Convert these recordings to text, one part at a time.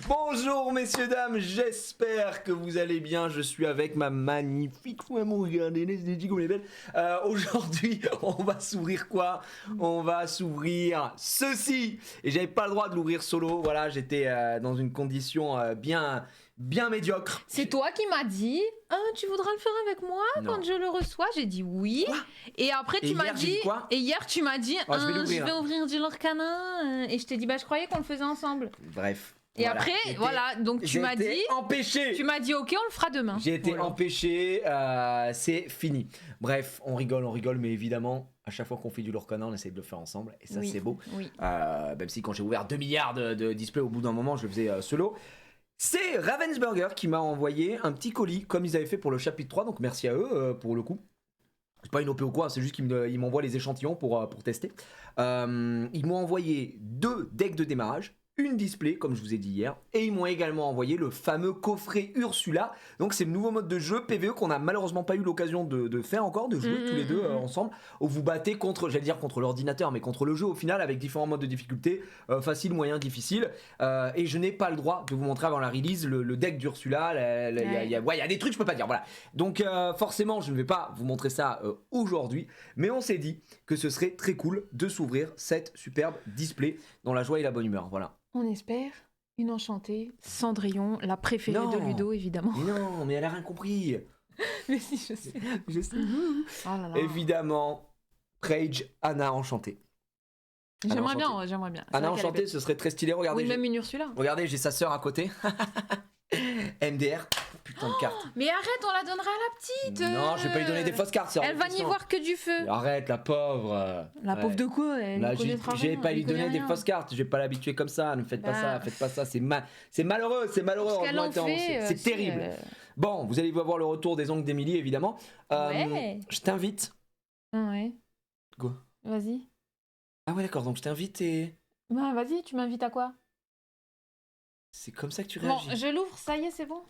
Bonjour messieurs dames, j'espère que vous allez bien. Je suis avec ma magnifique femme, regardez les DJ comme elle est belle. Aujourd'hui on va s'ouvrir quoi? On va s'ouvrir ceci. Et j'avais pas le droit de l'ouvrir solo, voilà, j'étais dans une condition bien médiocre. C'est toi qui m'as dit tu voudras le faire avec moi Non. quand je le reçois. J'ai dit oui. Quoi? Et après Et tu m'as hier, j'ai dit dit quoi? et hier tu m'as dit Oh, je vais l'ouvrir. je vais ouvrir du Lorcanin et je t'ai dit bah je croyais qu'on le faisait ensemble. Bref. Et voilà. après voilà donc tu m'as dit empêché. tu m'as dit OK on le fera demain. J'ai été Voilà. empêché, c'est fini. Bref, on rigole, mais évidemment, à chaque fois qu'on fait du Lorcanin, on essaie de le faire ensemble, et ça Oui, c'est beau. Oui. Même si quand j'ai ouvert 2 milliards de displays au bout d'un moment, je le faisais solo. C'est Ravensburger qui m'a envoyé un petit colis, comme ils avaient fait pour le chapitre 3, donc merci à eux pour le coup. C'est pas une OP ou quoi, c'est juste qu'ils m'envoient les échantillons pour tester. Ils m'ont envoyé 2 decks de démarrage, une display comme je vous ai dit hier, et ils m'ont également envoyé le fameux coffret Ursula. Donc c'est le nouveau mode de jeu PvE qu'on a malheureusement pas eu l'occasion de faire encore, de jouer tous les deux ensemble, où vous battez contre, j'allais dire contre l'ordinateur, mais contre le jeu au final avec différents modes de difficulté, facile, moyen, difficile. Et je n'ai pas le droit de vous montrer avant la release le deck d'Ursula. Il y a des trucs que je peux pas dire, voilà. Donc forcément je ne vais pas vous montrer ça aujourd'hui, mais on s'est dit que ce serait très cool de s'ouvrir cette superbe display dans la joie et la bonne humeur, voilà. On espère une enchantée Cendrillon, la préférée Non. de Ludo évidemment. Mais non, mais elle a rien compris. Mais si je sais. Je sais. Oh là là. Évidemment, Prage, Anna enchantée. J'aimerais bien. C'est Anna vrai qu'elle est enchantée, belle. ce serait très stylé. Regardez, Oui, même une Ursula. regardez, j'ai sa sœur à côté. MDR. Putain de carte. Mais arrête, on la donnera à la petite. Non, je vais pas lui donner des fausses cartes. c'est hors Elle de va n'y question. voir que du feu. Arrête, la pauvre. La Ouais. pauvre de quoi elle Là, ne connaîtra j'ai rien, pas elle lui connaît donner des rien. fausses cartes. Je vais pas l'habituer comme ça. Ne faites pas Bah. ça, faites pas ça. C'est malheureux, c'est malheureux. Ce qu'elle en heureusement, fait, c'est terrible. Bon, vous allez voir le retour des ongles d'Emilie, évidemment. Ouais. Je t'invite. Ouais. Quoi? Vas-y. Ah ouais, d'accord. Donc je t'invite et Bah, vas-y, tu m'invites à quoi? c'est comme ça que tu Bon, réagis. je l'ouvre, ça y est, c'est bon.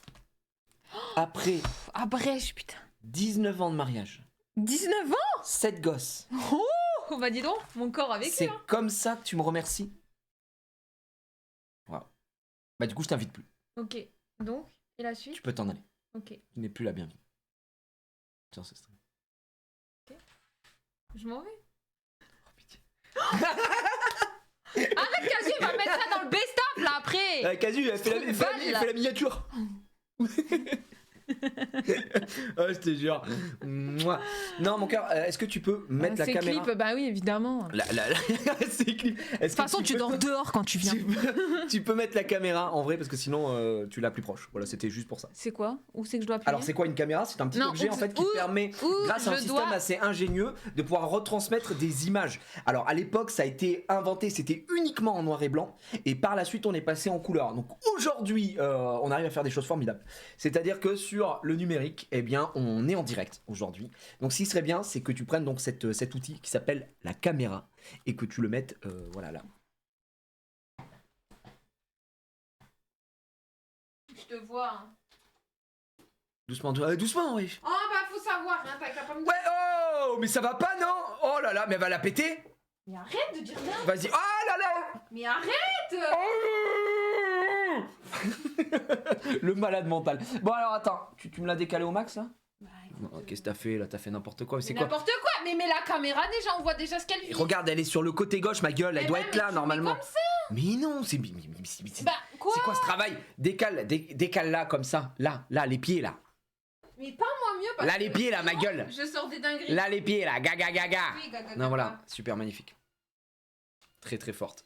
Après Ah, brèche, putain. 19 ans de mariage, 19 ans? 7 gosses, Oh, bah dis donc, mon corps avec c'est lui. comme ça que tu me remercies? Wow. Bah du coup, je t'invite plus. Ok. Donc, et la suite? Tu peux t'en aller. Ok. Tu n'es plus la bienvenue. Tiens, c'est stream. Je m'en vais. Oh, pitié. Arrête, Casu, il va mettre ça dans le best-of là après. Casu, elle fait la miniature. Oh, je te jure. Mouah. Non, mon cœur, est-ce que tu peux mettre la Ces caméra? clips, bah oui, évidemment. Ces clips. De toute façon, tu dors dehors quand tu viens. Tu peux mettre la caméra en vrai parce que sinon tu l'as plus proche. Voilà, c'était juste pour ça. C'est quoi? Où c'est que je dois appuyer? Alors c'est quoi une caméra? C'est un petit Non, objet en fait qui permet, grâce à un système assez ingénieux, de pouvoir retransmettre des images. Alors à l'époque ça a été inventé, c'était uniquement en noir et blanc, et par la suite on est passé en couleur. Donc aujourd'hui on arrive à faire des choses formidables. C'est-à-dire que sur le numérique, eh bien on est en direct aujourd'hui. Donc ce qui serait bien, c'est que tu prennes donc cet outil qui s'appelle la caméra et que tu le mettes voilà là. Je te vois. Hein. Doucement, doucement, oui. Oh bah faut savoir, hein, t'as qu'à pas me dire. Ouais, oh, mais ça va pas, non? Oh là là, mais elle va la péter. Mais arrête de dire rien. Vas-y, oh là là. Mais arrête. Le malade mental. Bon alors attends, tu me l'as décalé au max là? Bah, Non, qu'est-ce que t'as fait là? T'as fait n'importe quoi, c'est mais quoi? n'importe quoi. Mais la caméra déjà, on voit déjà ce qu'elle vit. Regarde, elle est sur le côté gauche, ma gueule, elle Eh doit ben, être mais là tu normalement. mets comme ça. Mais non, c'est Bah quoi? c'est quoi ce travail? Décale là comme ça, là, les pieds là. Mais pas moi mieux parce Là les que pieds là, ma sinon, gueule. Je sors des dingueries. Là les pieds là, gaga. Oui, gaga. Non voilà, super magnifique. Très très forte.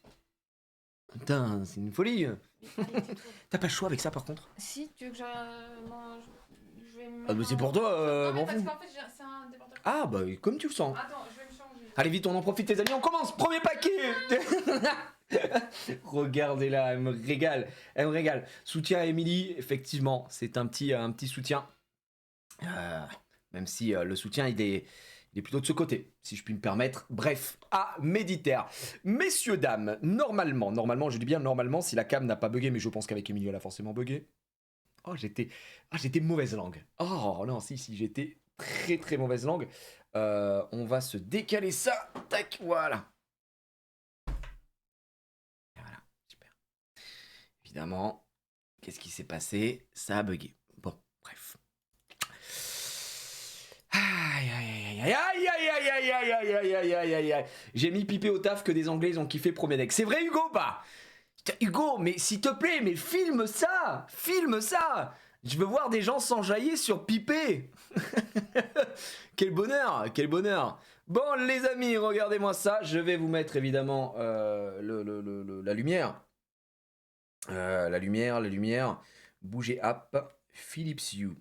Putain, c'est une folie. T'as pas le choix avec ça par contre? Si tu veux que je vais me Ah mais mettre c'est un- pour toi, Non, mais m'en parce fous. qu'en fait, c'est un déporteur. Ah bah comme tu le sens. Attends, je vais me changer. Allez vite, on en profite les amis, on commence. Premier paquet. Regardez-la, elle me régale. Soutien à Émilie, effectivement, c'est un petit soutien. Même si le soutien il est plutôt de ce côté, si je puis me permettre. Bref, à Méditer. Messieurs, dames, normalement, je dis bien normalement, si la cam n'a pas bugué, mais je pense qu'avec Émilie elle a forcément bugué. Oh, j'étais mauvaise langue. Oh non, si, j'étais très très mauvaise langue. On va se décaler ça. Tac, voilà. Voilà, super. Évidemment, Qu'est-ce qui s'est passé? Ça a bugué. Bon, bref. Aïe, aïe, aïe, aïe, aïe, aïe, aïe, aïe, aïe, aïe, aïe, aïe, aïe, aïe. J'ai mis pipé au taf que des Anglais, ils ont kiffé premier deck. C'est vrai, Hugo, bah Hugo, mais s'il te plaît, mais filme ça. Filme ça. Je veux voir des gens s'enjailler sur pipé. Quel bonheur, quel bonheur. Bon, les amis, regardez-moi ça. Je vais vous mettre évidemment la lumière. La lumière. Bougez app. Philips Hue.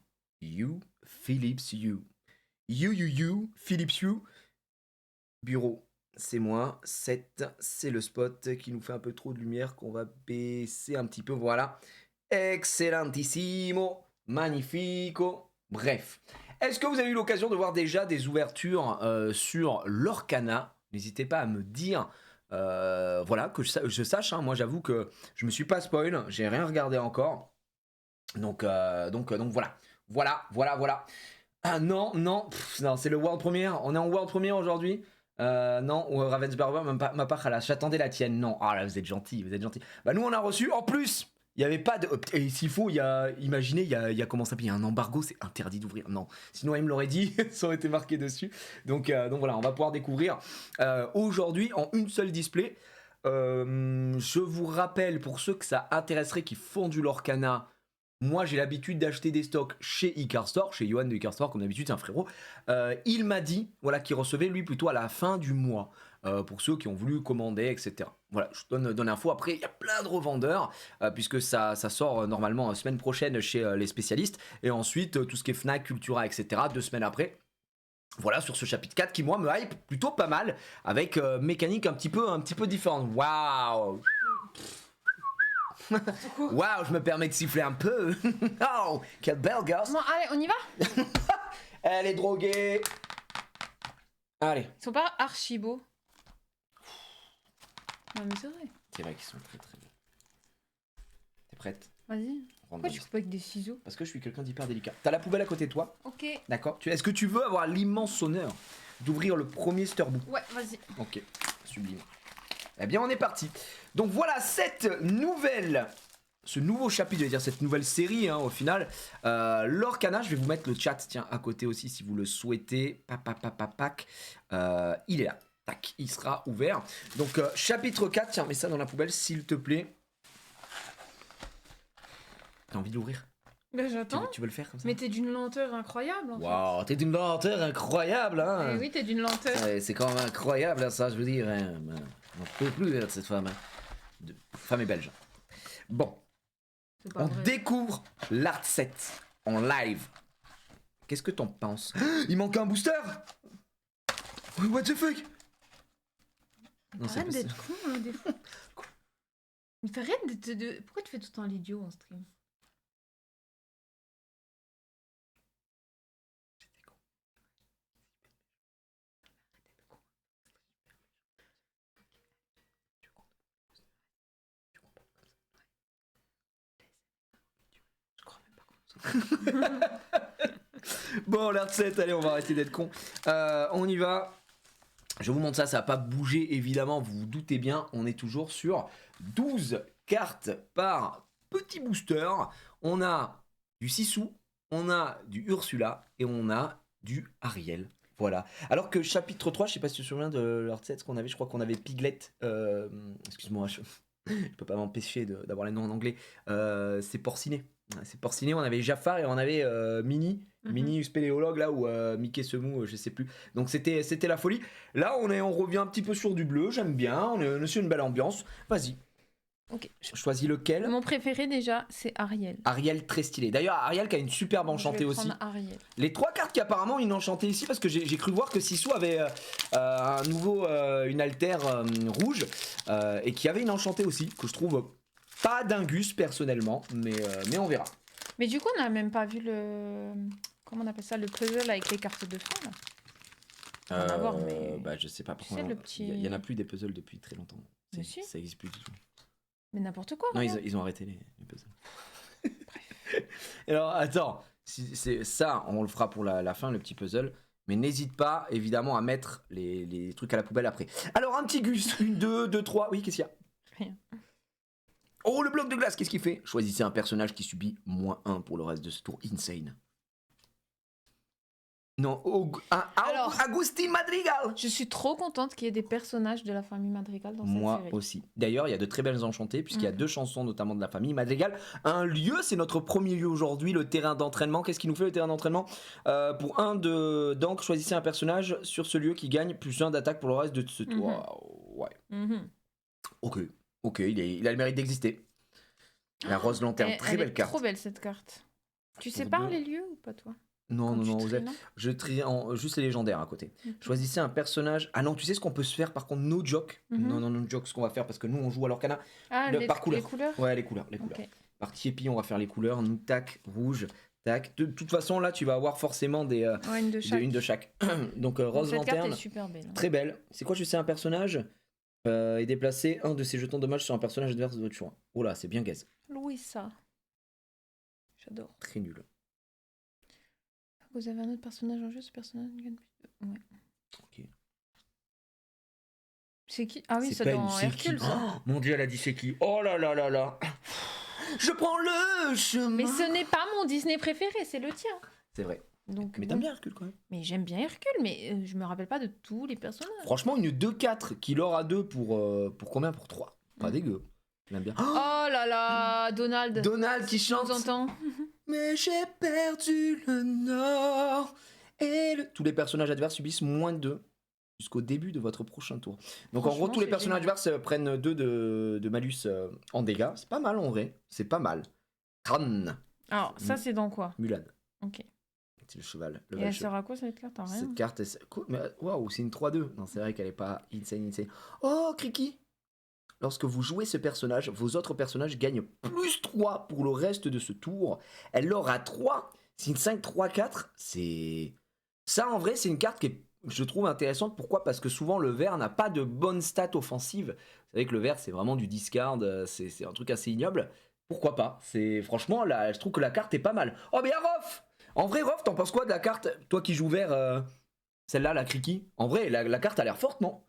Philips Hue. Philips Hue. Bureau, c'est moi. 7, c'est le spot qui nous fait un peu trop de lumière qu'on va baisser un petit peu. Voilà. Excellentissimo. Magnifico. Bref. Est-ce que vous avez eu l'occasion de voir déjà des ouvertures sur l'Orcana? N'hésitez pas à me dire. Voilà, que je sache. Hein. Moi, j'avoue que je me suis pas spoil. J'ai rien regardé encore. Donc voilà. Voilà. Ah non, c'est le World Premiere. On est en World Premiere aujourd'hui. Non, Ravensburger m'a pas khalas. J'attendais la tienne. Non. Ah là, vous êtes gentil. Bah nous, on a reçu. En plus, il y avait pas de. Et s'il faut, imaginez, il y a comment ça s'appelle, il y a un embargo, c'est interdit d'ouvrir. Non. Sinon, il me l'aurait dit. Ça aurait été marqué dessus. Donc voilà, on va pouvoir découvrir aujourd'hui en une seule display. Je vous rappelle pour ceux que ça intéresserait qui font du Lorcana. Moi, j'ai l'habitude d'acheter des stocks chez Icar Store, chez Johan de Icar Store, comme d'habitude, c'est un frérot. Il m'a dit voilà, qu'il recevait, lui, plutôt à la fin du mois, pour ceux qui ont voulu commander, etc. Voilà, je donne l'info. Après, il y a plein de revendeurs, puisque ça sort normalement semaine prochaine chez les spécialistes. Et ensuite, tout ce qui est Fnac, Cultura, etc., 2 semaines après. Voilà, sur ce chapitre 4 qui, moi, me hype plutôt pas mal, avec mécanique un petit peu différente. Waouh! Waouh, je me permets de siffler un peu. Oh, quelle belle gosse. Bon, allez, on y va. Elle est droguée. Allez. Ils sont pas archi beaux. Non, mais c'est vrai. C'est vrai qu'ils sont très très beaux. T'es prête? Vas-y. Pourquoi tu coupes avec des ciseaux? Parce que je suis quelqu'un d'hyper délicat. T'as la poubelle à côté de toi? Ok. D'accord. Est-ce que tu veux avoir l'immense honneur d'ouvrir le premier Sturbook? Ouais, vas-y. Ok, sublime. Eh bien, on est parti. Donc voilà ce nouveau chapitre, je vais dire cette nouvelle série au final. Lorcana, je vais vous mettre le chat, tiens, à côté aussi si vous le souhaitez. Il est là. Tac, il sera ouvert. Donc chapitre 4, tiens, mets ça dans la poubelle s'il te plaît. T'as envie de l'ouvrir? Ben j'attends. Tu veux le faire comme ça? Mais t'es d'une lenteur incroyable en Waouh, t'es d'une lenteur incroyable, hein. Eh oui, t'es d'une lenteur. C'est quand même incroyable, hein, ça, je veux dire. Hein. On ne peut plus de cette femme. Femme est belge. Bon, on découvre l'art set en live. Qu'est-ce que t'en penses? Il manque un booster. What the fuck? Non, arrête d'être con, hein, des fois. Mais arrête de... Pourquoi tu fais tout le temps l'idiot en stream? Bon, l'art set, allez, on va arrêter d'être con. On y va. Je vous montre ça, ça va pas bouger évidemment, vous vous doutez bien, on est toujours sur 12 cartes par petit booster. On a du Sisu, on a du Ursula et on a du Ariel. Voilà. Alors que chapitre 3, je sais pas si tu te souviens de l'art set, ce qu'on avait, je crois qu'on avait Piglet. Excuse-moi, je peux pas m'empêcher d'avoir les noms en anglais. C'est Porcinet. C'est Porcinet, on avait Jafar et on avait Mini. Mini spéléologue là ou Mickey Semou, je sais plus. Donc c'était la folie. Là on revient un petit peu sur du bleu, j'aime bien, on est sur une belle ambiance. Vas-y. Ok. Choisis lequel? Mon préféré déjà, c'est Ariel. Ariel très stylé. D'ailleurs Ariel qui a une superbe enchantée aussi. Ariel. Les 3 cartes qui apparemment une enchantée ici parce que j'ai cru voir que Sisu avait un nouveau une alter rouge et qui avait une enchantée aussi que je trouve pas dingus personnellement, mais on verra. Mais du coup on n'a même pas vu le... Comment on appelle ça? Le puzzle avec les cartes de fin là. Rien à voir, mais... Bah je sais pas pourquoi. Tu sais, le petit... Il y en a plus des puzzles depuis très longtemps. Si. Ça existe plus du tout. Mais n'importe quoi. Non, ils ont arrêté les puzzles. Alors attends, c'est ça, on le fera pour la fin, le petit puzzle. Mais n'hésite pas évidemment à mettre les trucs à la poubelle après. Alors un petit Gus, 1, 2, 2, 3. Oui, qu'est-ce qu'il y a? Rien. Oh, le bloc de glace, qu'est-ce qu'il fait? Choisissez un personnage qui subit -1 pour le reste de ce tour. Insane. Non, Alors- Agustin Madrigal. Je suis trop contente qu'il y ait des personnages de la famille Madrigal dans cette Moi série. aussi. D'ailleurs, il y a de très belles enchantées, puisqu'il y a Mhm. 2 chansons, notamment de la famille Madrigal. Un lieu, c'est notre premier lieu aujourd'hui, le terrain d'entraînement. Qu'est-ce qu'il nous fait, le terrain d'entraînement? Pour d'encre, choisissez un personnage sur ce lieu qui gagne +1 d'attaque pour le reste de ce tour. Ouais. Mhm. Ok, il a le mérite d'exister. La rose lanterne, Elle- très elle belle est carte. trop belle cette carte. Tu Pour sépares deux. les lieux ou pas toi? Non, Quand tu vous tries, avez- non je trie juste les légendaires à côté. Ok. Choisissez un personnage. Ah non, tu sais ce qu'on peut se faire par contre, no joke. Mhm. Non, no joke, ce qu'on va faire parce que nous on joue à l'Orcana. Ah, par les couleur. couleurs. Ouais, les couleurs. Ok. Partie épi, on va faire les couleurs. Nous, tac, rouge, tac. De toute façon, là, tu vas avoir forcément des, Ouais, une de chaque. une de chaque. Donc, Bon, rose cette carte lanterne, est super belle. Hein. très belle. C'est quoi, je sais un personnage et déplacer un de ses jetons dommages sur un personnage adverse de votre choix. Oh là, c'est bien gaze. Louisa. J'adore. Très nul. Vous avez un autre personnage en jeu, ce personnage gagne plus de... Ouais. Ok. C'est qui? Ah oui, C'est c'est pas dans une- c'est Hercule, qui ça. Oh, mon dieu, elle a dit c'est qui? Oh là là là là. Je prends le chemin. Mais ce n'est pas mon Disney préféré, c'est le tien. C'est vrai. Donc, Mais bon. t'aimes bien Hercule quand même. Mais j'aime bien Hercule, mais je me rappelle pas de tous les personnages. Franchement, une 2-4 qui l'aura 2 pour combien? Pour 3. Pas dégueu. J'aime bien. Oh là là, Donald. Donald qui Tu nous chante. entends? Mais j'ai perdu le nord. Tous les personnages adverses subissent -2 jusqu'au début de votre prochain tour. Donc en gros, Franchement, tous les c'est personnages génial. adverses prennent 2 de malus en dégâts. C'est pas mal en vrai. C'est pas mal. Kran, Alors, ça, c'est dans quoi? Mulan. Ok. C'est le cheval. Et elle sert à quoi cette carte? Rien. Cette carte, waouh, c'est une 3-2. Non, c'est vrai qu'elle est pas insane. Oh, Kriki. Lorsque vous jouez ce personnage, vos autres personnages gagnent +3 pour le reste de ce tour. Elle aura 3. C'est une 5-3-4. C'est. Ça, en vrai, c'est une carte qui est, je trouve, intéressante. Pourquoi? Parce que souvent, le vert n'a pas de bonnes stats offensives. Vous savez que le vert, c'est vraiment du discard. C'est un truc assez ignoble. Pourquoi pas? Franchement, là, je trouve que la carte est pas mal. Oh, mais il y a Rof! En vrai, Rof, t'en penses quoi de la carte? Toi qui joues vert, celle-là, la Kriki. En vrai, la carte a l'air forte, non?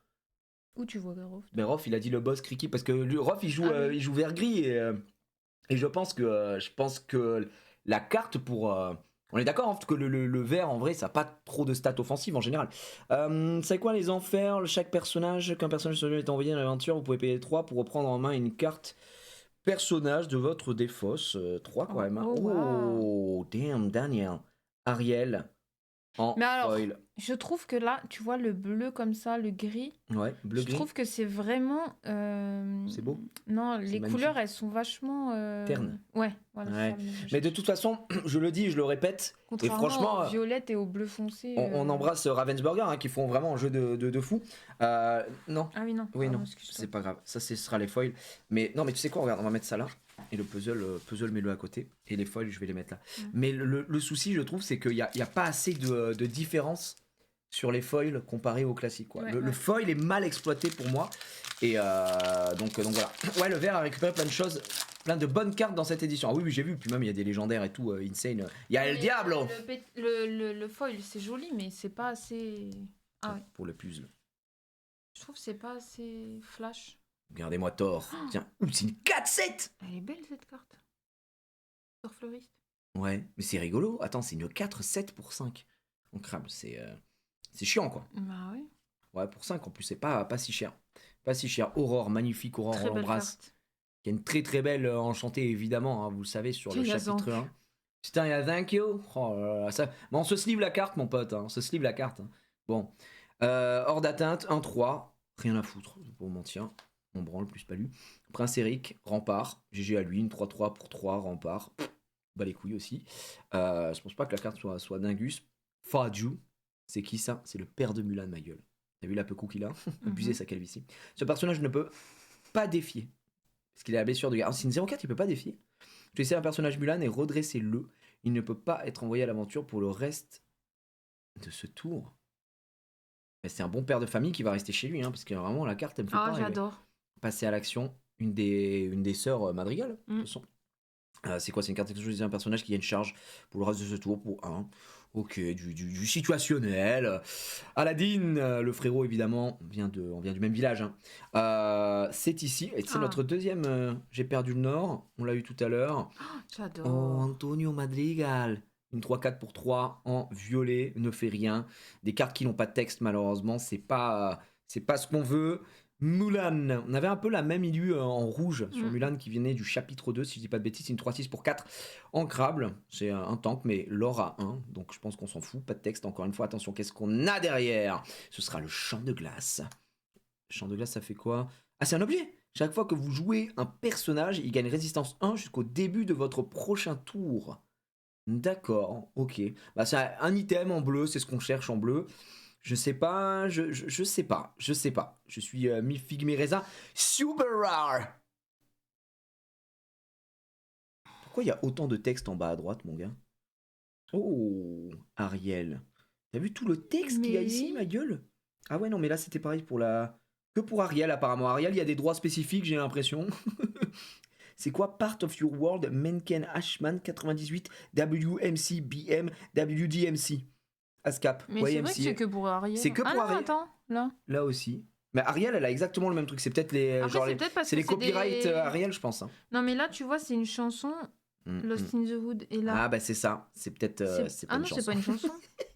Où tu vois Garov? Ben Rof, il a dit le boss Kriki parce que Rof, il joue, Ah oui. il joue vert gris et je pense que la carte pour. On est d'accord hein, que le vert, en vrai, ça n'a pas trop de stats offensives en général. C'est quoi les enfers? Chaque personnage, qu'un personnage sur lui est envoyé dans l'aventure, vous pouvez payer 3 pour reprendre en main une carte personnage de votre défausse. 3 quand même. Hein. Oh, wow. Oh, damn, Daniel. Ariel en Mais alors, foil. je trouve que là, tu vois le bleu comme ça, le gris. Ouais, bleu Je gris. trouve que c'est vraiment. C'est beau. Non, les magnifique. couleurs, elles sont vachement. Ternes. Ouais, voilà. c'est Ouais. ça le mot que je Mais de cherche. toute façon, je le dis, je le répète. Contrairement franchement, au violette et au bleu foncé. On embrasse Ravensburger hein, qui font vraiment un jeu de fou. Non, Ah oui, non. oui, pardon, non, excuse-toi. c'est pas grave. Ça, ce sera les foils. Mais non, mais tu sais quoi, regarde, on va mettre ça là. Et le puzzle mets-le à côté. Et les foils, je vais les mettre là. Mais le souci, je trouve, c'est qu'il n'y a pas assez de différence sur les foils comparé aux classiques. Quoi. Ouais, Le foil est mal exploité pour moi. Et donc voilà. Ouais, le vert a récupéré plein de choses. Plein de bonnes cartes dans cette édition. Ah oui, j'ai vu. Puis même, il y a des légendaires et tout. Insane. Il y a El Mais Diablo le foil, c'est joli, mais c'est pas assez. Ah ouais. pour le puzzle. Je trouve que c'est pas assez flash. Regardez-moi Thor. Tiens, ouh, c'est une 4-7. Elle est belle cette carte. Thor fleuriste. Ouais, mais c'est rigolo. Attends, c'est une 4-7 pour 5. On crame, c'est chiant quoi. Bah oui. Ouais, pour 5 en plus, c'est pas si cher. Pas si cher. Aurore, magnifique Aurore, Très on belle l'embrasse. carte. Il y a une très très belle enchantée évidemment, hein, vous le savez, sur le Il y a chapitre Zank. 1. Putain, il y a Thank you. Oh là là, ça... Mais on se sleeve la carte, mon pote. Hein. On se sleeve la carte. Hein. Bon. Hors d'atteinte, 1-3. Rien à foutre, pour mentir. On branle, plus pas lu. Prince Eric, rempart. GG à lui, une 3-3 pour 3, rempart. Bah les couilles aussi. Je pense pas que la carte soit dingus. Faju. C'est qui ça? C'est le père de Mulan, ma gueule. T'as vu la peu coup qu'il a? Abusé sa calvitie. Ce personnage ne peut pas défier. Parce qu'il a la blessure de guerre. C'est une 0-4, il peut pas défier. Je vais essayer un personnage Mulan et redresser-le. Il ne peut pas être envoyé à l'aventure pour le reste de ce tour. Mais c'est un bon père de famille qui va rester chez lui, hein, parce que vraiment la carte, elle me fait Ah, pas rêver. j'adore. Passer à l'action, une des sœurs Madrigal, de toute façon. C'est quoi? C'est une carte choisie un personnage qui a une charge pour le reste de ce tour pour 1. Ok, du situationnel. Aladdin, le frérot évidemment, on vient du même village. Hein. C'est ici, et c'est notre deuxième. J'ai perdu le nord, on l'a eu tout à l'heure. J'adore. Oh, Antonio Madrigal. Une 3-4 pour 3 en violet, ne fait rien. Des cartes qui n'ont pas de texte malheureusement, c'est pas ce qu'on veut. Mulan, on avait un peu la même issue en rouge sur Mulan qui venait du chapitre 2, si je dis pas de bêtises, c'est une 3-6 pour 4 ancrable, c'est un tank mais l'or à 1, donc je pense qu'on s'en fout, pas de texte, encore une fois, attention, qu'est-ce qu'on a derrière? Ce sera le champ de glace. Champ de glace, ça fait quoi? Ah, c'est un objet. Chaque fois que vous jouez un personnage, il gagne résistance 1 jusqu'au début de votre prochain tour. D'accord, ok. Bah, c'est un item en bleu, c'est ce qu'on cherche en bleu. Je sais pas, je sais pas, je sais pas. Je suis mi-figue, mi-raisin. Super rare. Pourquoi il y a autant de texte en bas à droite, mon gars? Oh, Ariel. T'as vu tout le texte qu'il y a ici, ma gueule? Ah ouais, non, mais là, c'était pareil pour la... Que pour Ariel, apparemment. Ariel, il y a des droits spécifiques, j'ai l'impression. C'est quoi Part of Your World, Menken Ashman 98, WMC, BM, WDMC. ASCAP. Mais c'est vrai que c'est que pour Ariel. C'est que pour Ariel. Attends, là. Là aussi. Mais Ariel, elle a exactement le même truc. C'est peut-être les, après, genre c'est peut-être parce c'est que les copyrights Ariel, je pense. Hein. Non, mais là, tu vois, c'est une chanson. Lost in the Wood. Et là. Ah, bah c'est ça. C'est peut-être. C'est pas une chanson. C'est pas une chanson.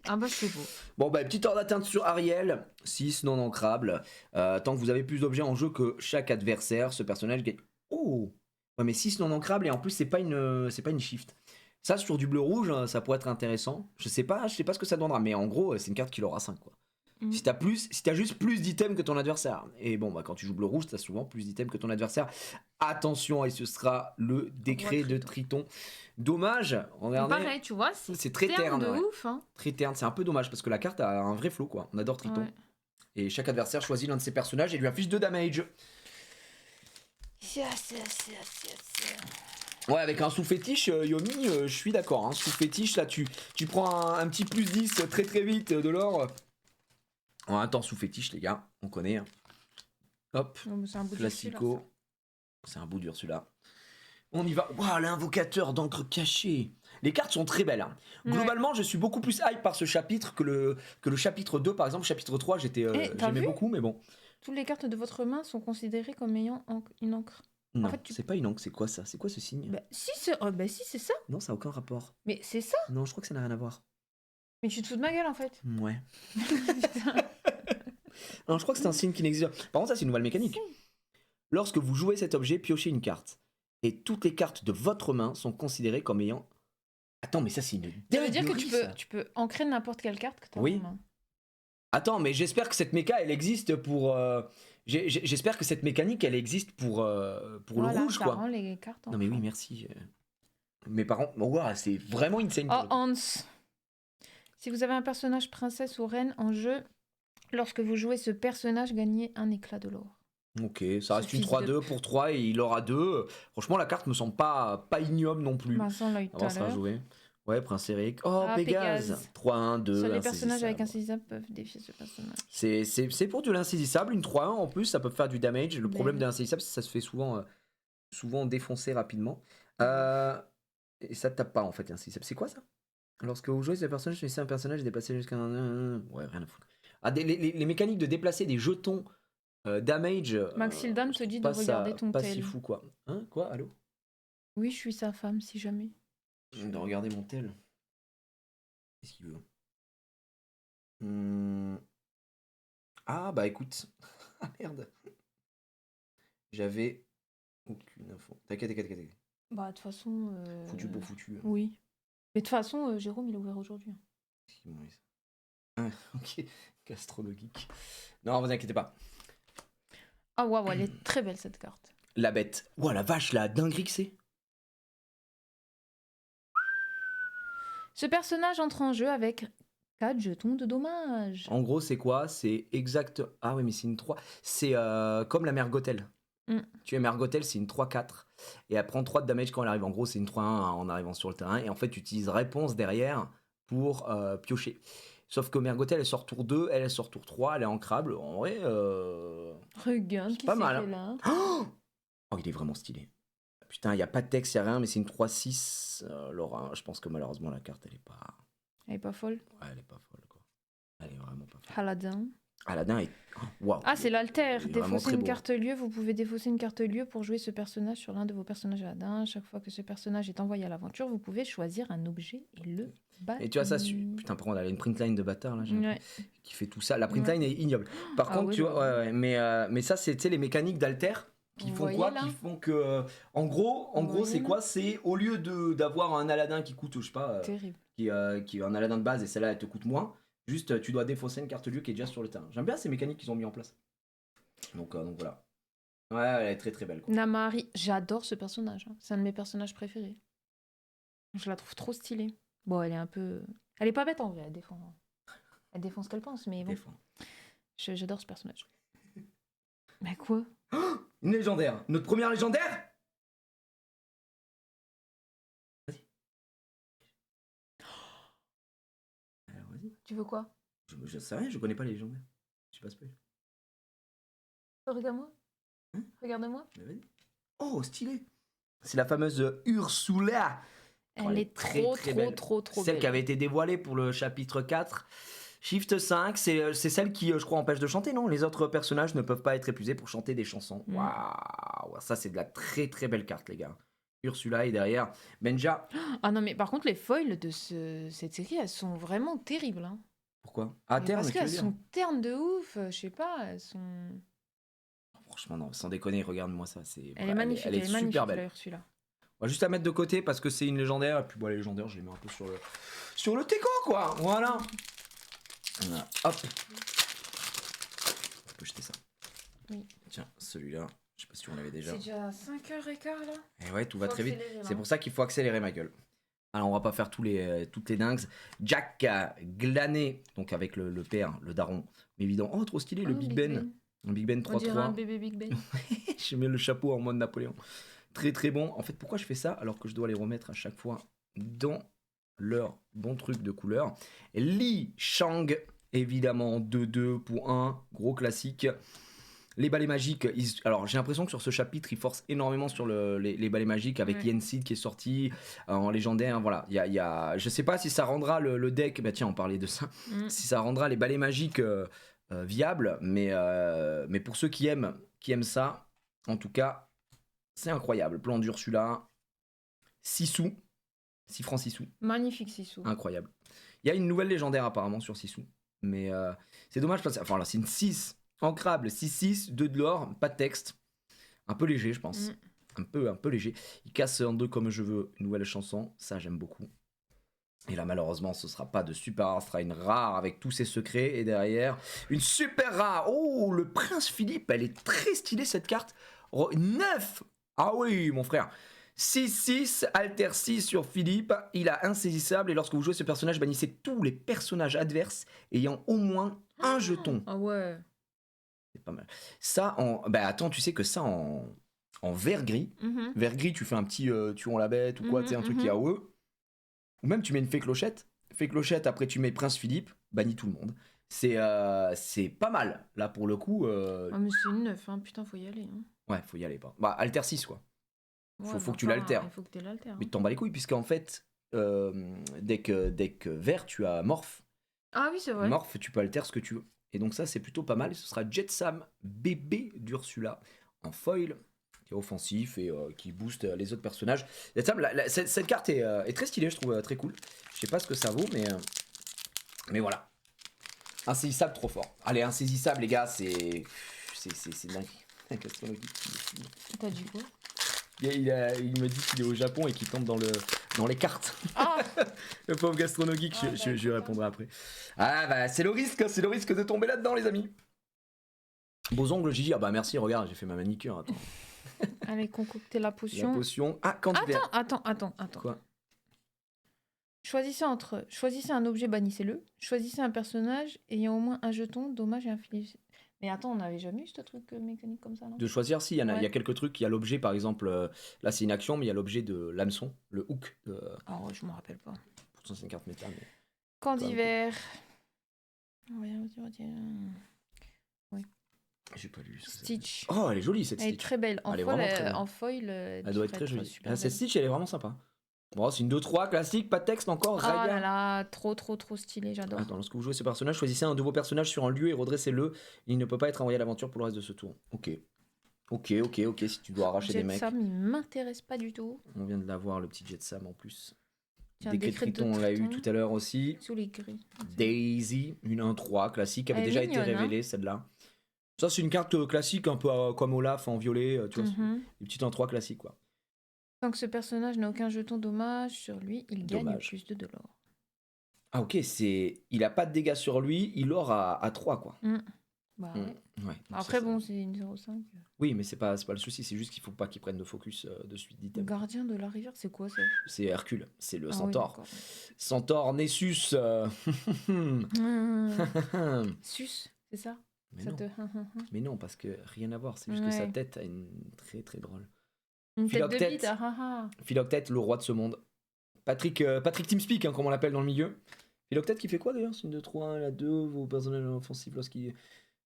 Ah, bah c'est beau. Bon, bah, petite heure d'atteinte sur Ariel. 6 non ancrables. Tant que vous avez plus d'objets en jeu que chaque adversaire, ce personnage gagne. Oh! Ouais, mais 6 non ancrables et en plus, c'est pas une shift. Ça, sur du bleu-rouge, ça pourrait être intéressant. Je sais pas ce que ça donnera, mais en gros, c'est une carte qui aura 5, quoi. Si t'as juste plus d'items que ton adversaire. Et bon, bah quand tu joues bleu-rouge, t'as souvent plus d'items que ton adversaire. Attention, et ce sera le décret de Triton. Dommage, regardez. Pareil, tu vois, c'est très terne. De ouf, hein. Très terne, c'est un peu dommage parce que la carte a un vrai flow, quoi. On adore Triton. Ouais. Et chaque adversaire choisit l'un de ses personnages et lui affiche 2 damage. Ouais, avec un sous-fétiche, Yomi, je suis d'accord. Hein. Sous-fétiche, là, tu prends un petit plus 10 très très vite de l'or. En un temps sous-fétiche, les gars, on connaît. Hein. Hop, classico. C'est un bout dur celui-là. On y va. Waouh, l'invocateur d'encre cachée. Les cartes sont très belles. Hein. Ouais. Globalement, je suis beaucoup plus hype par ce chapitre que le chapitre 2, par exemple. Chapitre 3, j'aimais beaucoup, mais bon. Toutes les cartes de votre main sont considérées comme ayant une encre. Non, en fait, c'est pas une encre, c'est quoi ça? C'est quoi ce signe? Si, c'est ça. Non, ça n'a aucun rapport. Mais c'est ça. Non, je crois que ça n'a rien à voir. Mais tu te fous de ma gueule, en fait. Ouais. Non, je crois que c'est un signe qui n'existe pas. Par contre, ça, c'est une nouvelle mécanique. Lorsque vous jouez cet objet, piochez une carte. Et toutes les cartes de votre main sont considérées comme ayant... Attends, mais ça, c'est une dinguerie. Ça veut dire que tu peux ancrer n'importe quelle carte que tu as en main. Attends, mais j'espère que cette méca, elle existe pour... J'espère que cette mécanique, elle existe pour le rouge, quoi. Rend les cartes non, mais oui, merci. Mes parents... Oh, wow, c'est vraiment insane. Oh, Hans. Si vous avez un personnage princesse ou reine en jeu, lorsque vous jouez ce personnage, gagnez un éclat de l'or. Ok, ça reste une 3-2 pour 3 et il aura 2. Franchement, la carte me semble pas ignoble non plus. Ça, on l'a eu tout à l'heure. Jouer. Ouais, Prince Eric. Oh, Pégase. 3-1, 2. Seuls les personnages avec insaisissable peuvent défier ce personnage. C'est pour de l'insaisissable. Une 3-1 en plus, ça peut faire du damage. Le problème de l'insaisissable, c'est que ça se fait souvent défoncer rapidement. Et ça tape pas en fait, l'insaisissable. C'est quoi ça? Lorsque vous jouez ce personnage, choisissez un personnage et déplacez jusqu'à un. Ouais, rien à foutre. Ah, les mécaniques de déplacer des jetons damage. Maxildan te dit de regarder ton tel. tel. Pas si fou quoi. Hein? Quoi? Allô? Oui, je suis sa femme si jamais. De regarder mon tel. Qu'est-ce qu'il veut? Ah bah écoute. Ah merde. J'avais aucune info. T'inquiète. Bah de toute façon. Foutu pour foutu. Oui. Mais de toute façon, Jérôme, il est ouvert aujourd'hui. Ah, ok. Gastronomique. Non, vous inquiétez pas. Ah waouh, elle est très belle cette carte. La bête. Ouah, la vache, la dinguerie que c'est. Ce personnage entre en jeu avec 4 jetons de dommage. En gros, c'est quoi? C'est exact... Ah oui, mais c'est une 3. C'est comme la mère Gothel. Tu es mère Gothel, c'est une 3-4. Et elle prend 3 de damage quand elle arrive. En gros, c'est une 3-1 en arrivant sur le terrain. Et en fait, tu utilises réponse derrière pour piocher. Sauf que mère Gothel, elle sort tour 2, elle sort tour 3, elle est ancrable. En vrai, regarde, c'est pas mal. Hein. Oh, il est vraiment stylé. Putain, il n'y a pas de texte, il n'y a rien, mais c'est une 3-6. Laura, je pense que malheureusement, la carte, elle est pas... Elle est pas folle. Ouais, elle est pas folle, quoi. Elle est vraiment pas folle. Aladdin. Aladdin est... Waouh. Ah, c'est l'alter. il est vraiment Défausser très une beau. carte lieu. Vous pouvez défausser une carte lieu pour jouer ce personnage sur l'un de vos personnages Aladdin. Chaque fois que ce personnage est envoyé à l'aventure, vous pouvez choisir un objet et le bannir. Et tu vois ça, putain, par contre, elle a une printline de bâtard, là, Ouais. qui fait tout ça. La printline est ignoble. Par Ah contre, oui, tu bah vois, ouais, mais ça, c'est, tu sais, les mécaniques d'alter qui Vous font voyez, quoi? là Qui font que, en gros, Vous c'est voyez, quoi? C'est au lieu d'avoir un Aladdin qui coûte, je sais pas, Terrible. qui est un Aladdin de base et celle-là, elle te coûte moins. Juste, tu dois défausser une carte lieu qui est déjà sur le terrain. J'aime bien ces mécaniques qu'ils ont mis en place. Donc voilà. Ouais, elle est très très belle, quoi. Namahari, j'adore ce personnage. Hein. C'est un de mes personnages préférés. Je la trouve trop stylée. Bon, elle est un peu... Elle est pas bête en vrai, elle défend ce qu'elle pense, mais bon. Défend. J'adore ce personnage. Mais quoi? Une légendaire. Notre première légendaire. Vas-y. Alors, vas-y. Tu veux quoi? Je sais rien, je connais pas les légendaires. Je sais pas spoil. Regarde-moi. Hein? Regarde-moi. Mais vas-y. Oh, stylé. C'est la fameuse Ursula. Elle est très, trop, très trop, belle. trop, trop Celle belle. qui avait été dévoilée pour le chapitre 4. Shift 5, c'est celle qui, je crois, empêche de chanter, non? Les autres personnages ne peuvent pas être épuisés pour chanter des chansons. Mm. Waouh, ça c'est de la très très belle carte, les gars. Ursula et derrière Benja. Ah non, mais par contre, les foils de cette série, elles sont vraiment terribles. Hein. Pourquoi? À Mais terme, parce tu veux qu'elles dire? sont ternes de ouf. Je sais pas, elles sont... Franchement, non, sans déconner, regarde-moi ça. Elle est magnifique, elle est magnifique, super belle. la Ursula. On va juste la mettre de côté parce que c'est une légendaire. Et puis, bon, les légendaires, je les mets un peu sur le teco, quoi. Voilà. Voilà. Hop. On peut jeter ça. Oui. Tiens, celui-là. Je sais pas si on l'avait déjà. C'est déjà 5h15 là. Et ouais, tout va Faut très vite. accélérer, là. C'est pour ça qu'il faut accélérer, ma gueule. Alors, on va pas faire toutes les dingues. Jack glané, donc avec le père, le daron. Mais évidemment. Oh, trop stylé, le Big Ben. Un Big Ben On dirait un 3-3. bébé Big Ben. J'ai mis le chapeau en mode Napoléon. Très très bon. En fait, pourquoi je fais ça alors que je dois les remettre à chaque fois dans leur bon truc de couleur? Li Shang, évidemment, 2-2 pour 1. Gros classique. Les balais magiques, alors j'ai l'impression que sur ce chapitre, ils forcent énormément sur les balais magiques avec Ouais. Yensid qui est sorti en légendaire. Voilà, il y a, je sais pas si ça rendra le deck, bah tiens, on parlait de ça, si ça rendra les balais magiques viables, mais pour ceux qui aiment ça, en tout cas, c'est incroyable. Plan d'Ursula, 6 sous, 6 francs 6 sous. Magnifique Sissou. Incroyable. Il y a une nouvelle légendaire apparemment sur 6 sous, mais c'est dommage parce que, enfin là, c'est une 6. Ancrable, 6-6, 2 de l'or, pas de texte. Un peu léger, je pense. Un peu léger. Il casse en deux comme je veux. Une nouvelle chanson, ça j'aime beaucoup. Et là, malheureusement, ce sera pas de super rare, ce sera une rare avec tous ses secrets. Et derrière, une super rare. Oh, le Prince Philippe, elle est très stylée cette carte. 9. Ah oui, mon frère. 6-6, alter 6 sur Philippe. Il a insaisissable. Et lorsque vous jouez ce personnage, bannissez tous les personnages adverses ayant au moins un jeton. Ah ouais. C'est pas mal. Ça, bah attends, tu sais que ça en vert gris. Vert gris, tu fais un petit tuon la bête ou quoi, tu sais, un truc qui est AOE. Ou même tu mets une fée clochette. Fée clochette, après tu mets Prince Philippe, bannis tout le monde. C'est pas mal. Là, pour le coup. Ah, mais c'est une 9, hein. Putain, faut y aller. Hein. Ouais, faut y aller. Pas. Bah, alter 6, quoi. Ouais, Faut que tu l'altères. Il faut que tu l'altères. Mais tu t'en bats les couilles, puisqu'en fait, deck vert, tu as Morph. Ah oui, c'est vrai. Morph, tu peux alter ce que tu veux. Et donc ça, c'est plutôt pas mal. Ce sera Jetsam, bébé d'Ursula, en foil, qui est offensif et qui booste les autres personnages. Jetsam, cette carte est très stylée, je trouve, très cool. Je sais pas ce que ça vaut, mais voilà. Insaisissable, trop fort. Allez, insaisissable, les gars, c'est dingue. T'as dit quoi? Il me dit qu'il est au Japon et qu'il tombe dans les cartes. Ah. Le pauvre gastronogeek, je lui répondrai après. Ah bah c'est le risque de tomber là-dedans, les amis. Beaux ongles, Gigi. Ah bah merci, regarde, j'ai fait ma manicure. Attends. Allez, concocter la potion. La potion. Ah, candidat. Attends. Quoi? Choisissez un objet, bannissez-le. Choisissez un personnage ayant au moins un jeton, dommage et infligé. Mais attends, on n'avait jamais eu ce truc mécanique comme ça, non? De choisir, si, il y a Ouais. quelques trucs. Il y a l'objet, par exemple, là c'est une action, mais il y a l'objet de l'hameçon, le hook, Ah ouais, je m'en rappelle pas. pourtant c'est une carte méta. Mais... Camp d'hiver. Oui. J'ai pas lu. Stitch. Oh, elle est jolie cette Elle est Stitch. très belle. Elle est vraiment très belle. En foil, Elle doit être très jolie. super Cette belle. Stitch, elle est vraiment sympa. Bon, c'est une 2-3 classique, pas de texte encore. Oh Raya. là là, trop stylé, j'adore. Attends, lorsque vous jouez ce personnage, choisissez un de vos personnages sur un lieu et redressez-le. Il ne peut pas être envoyé à l'aventure pour le reste de ce tour. Ok. Si tu dois arracher des mecs. Jetsam, il m'intéresse pas du tout. On vient de l'avoir, le petit Jetsam en plus. Tiens, Décret de Décret de Triton, on l'a eu Triton. tout à l'heure aussi. Sous les grilles. Daisy, une 1-3 classique, avait Elle est déjà mignonne, été révélée celle-là. Ça, c'est une carte classique, un peu comme Olaf en violet, tu vois, Mhm. une petite 1-3 classique quoi. Tant que ce personnage n'a aucun jeton dommage sur lui, il gagne Dommage. plus de l'or. Ah ok, il a pas de dégâts sur lui, il l'aura à 3 quoi. Bah Mm. ouais. Ouais, donc Après, ça, bon, c'est une 0,5. Oui, mais c'est pas le souci, c'est juste qu'il faut pas qu'il prenne de focus de suite d'items. Gardien de la rivière, c'est quoi ça? C'est Hercule, c'est le Ah oui, centaure. d'accord. Centaure, Nessus. Sus, c'est ça? Mais Ça non. te... Mais non, parce que rien à voir, c'est juste que sa Ouais. tête a une très très drôle. Une tête de Philoctète. bite, Philoctète, le roi de ce monde. Patrick Teamspeak, hein, comme on l'appelle dans le milieu. Philoctète qui fait quoi d'ailleurs? C'est une 2-3, la 2, vos personnages offensifs lorsqu'il.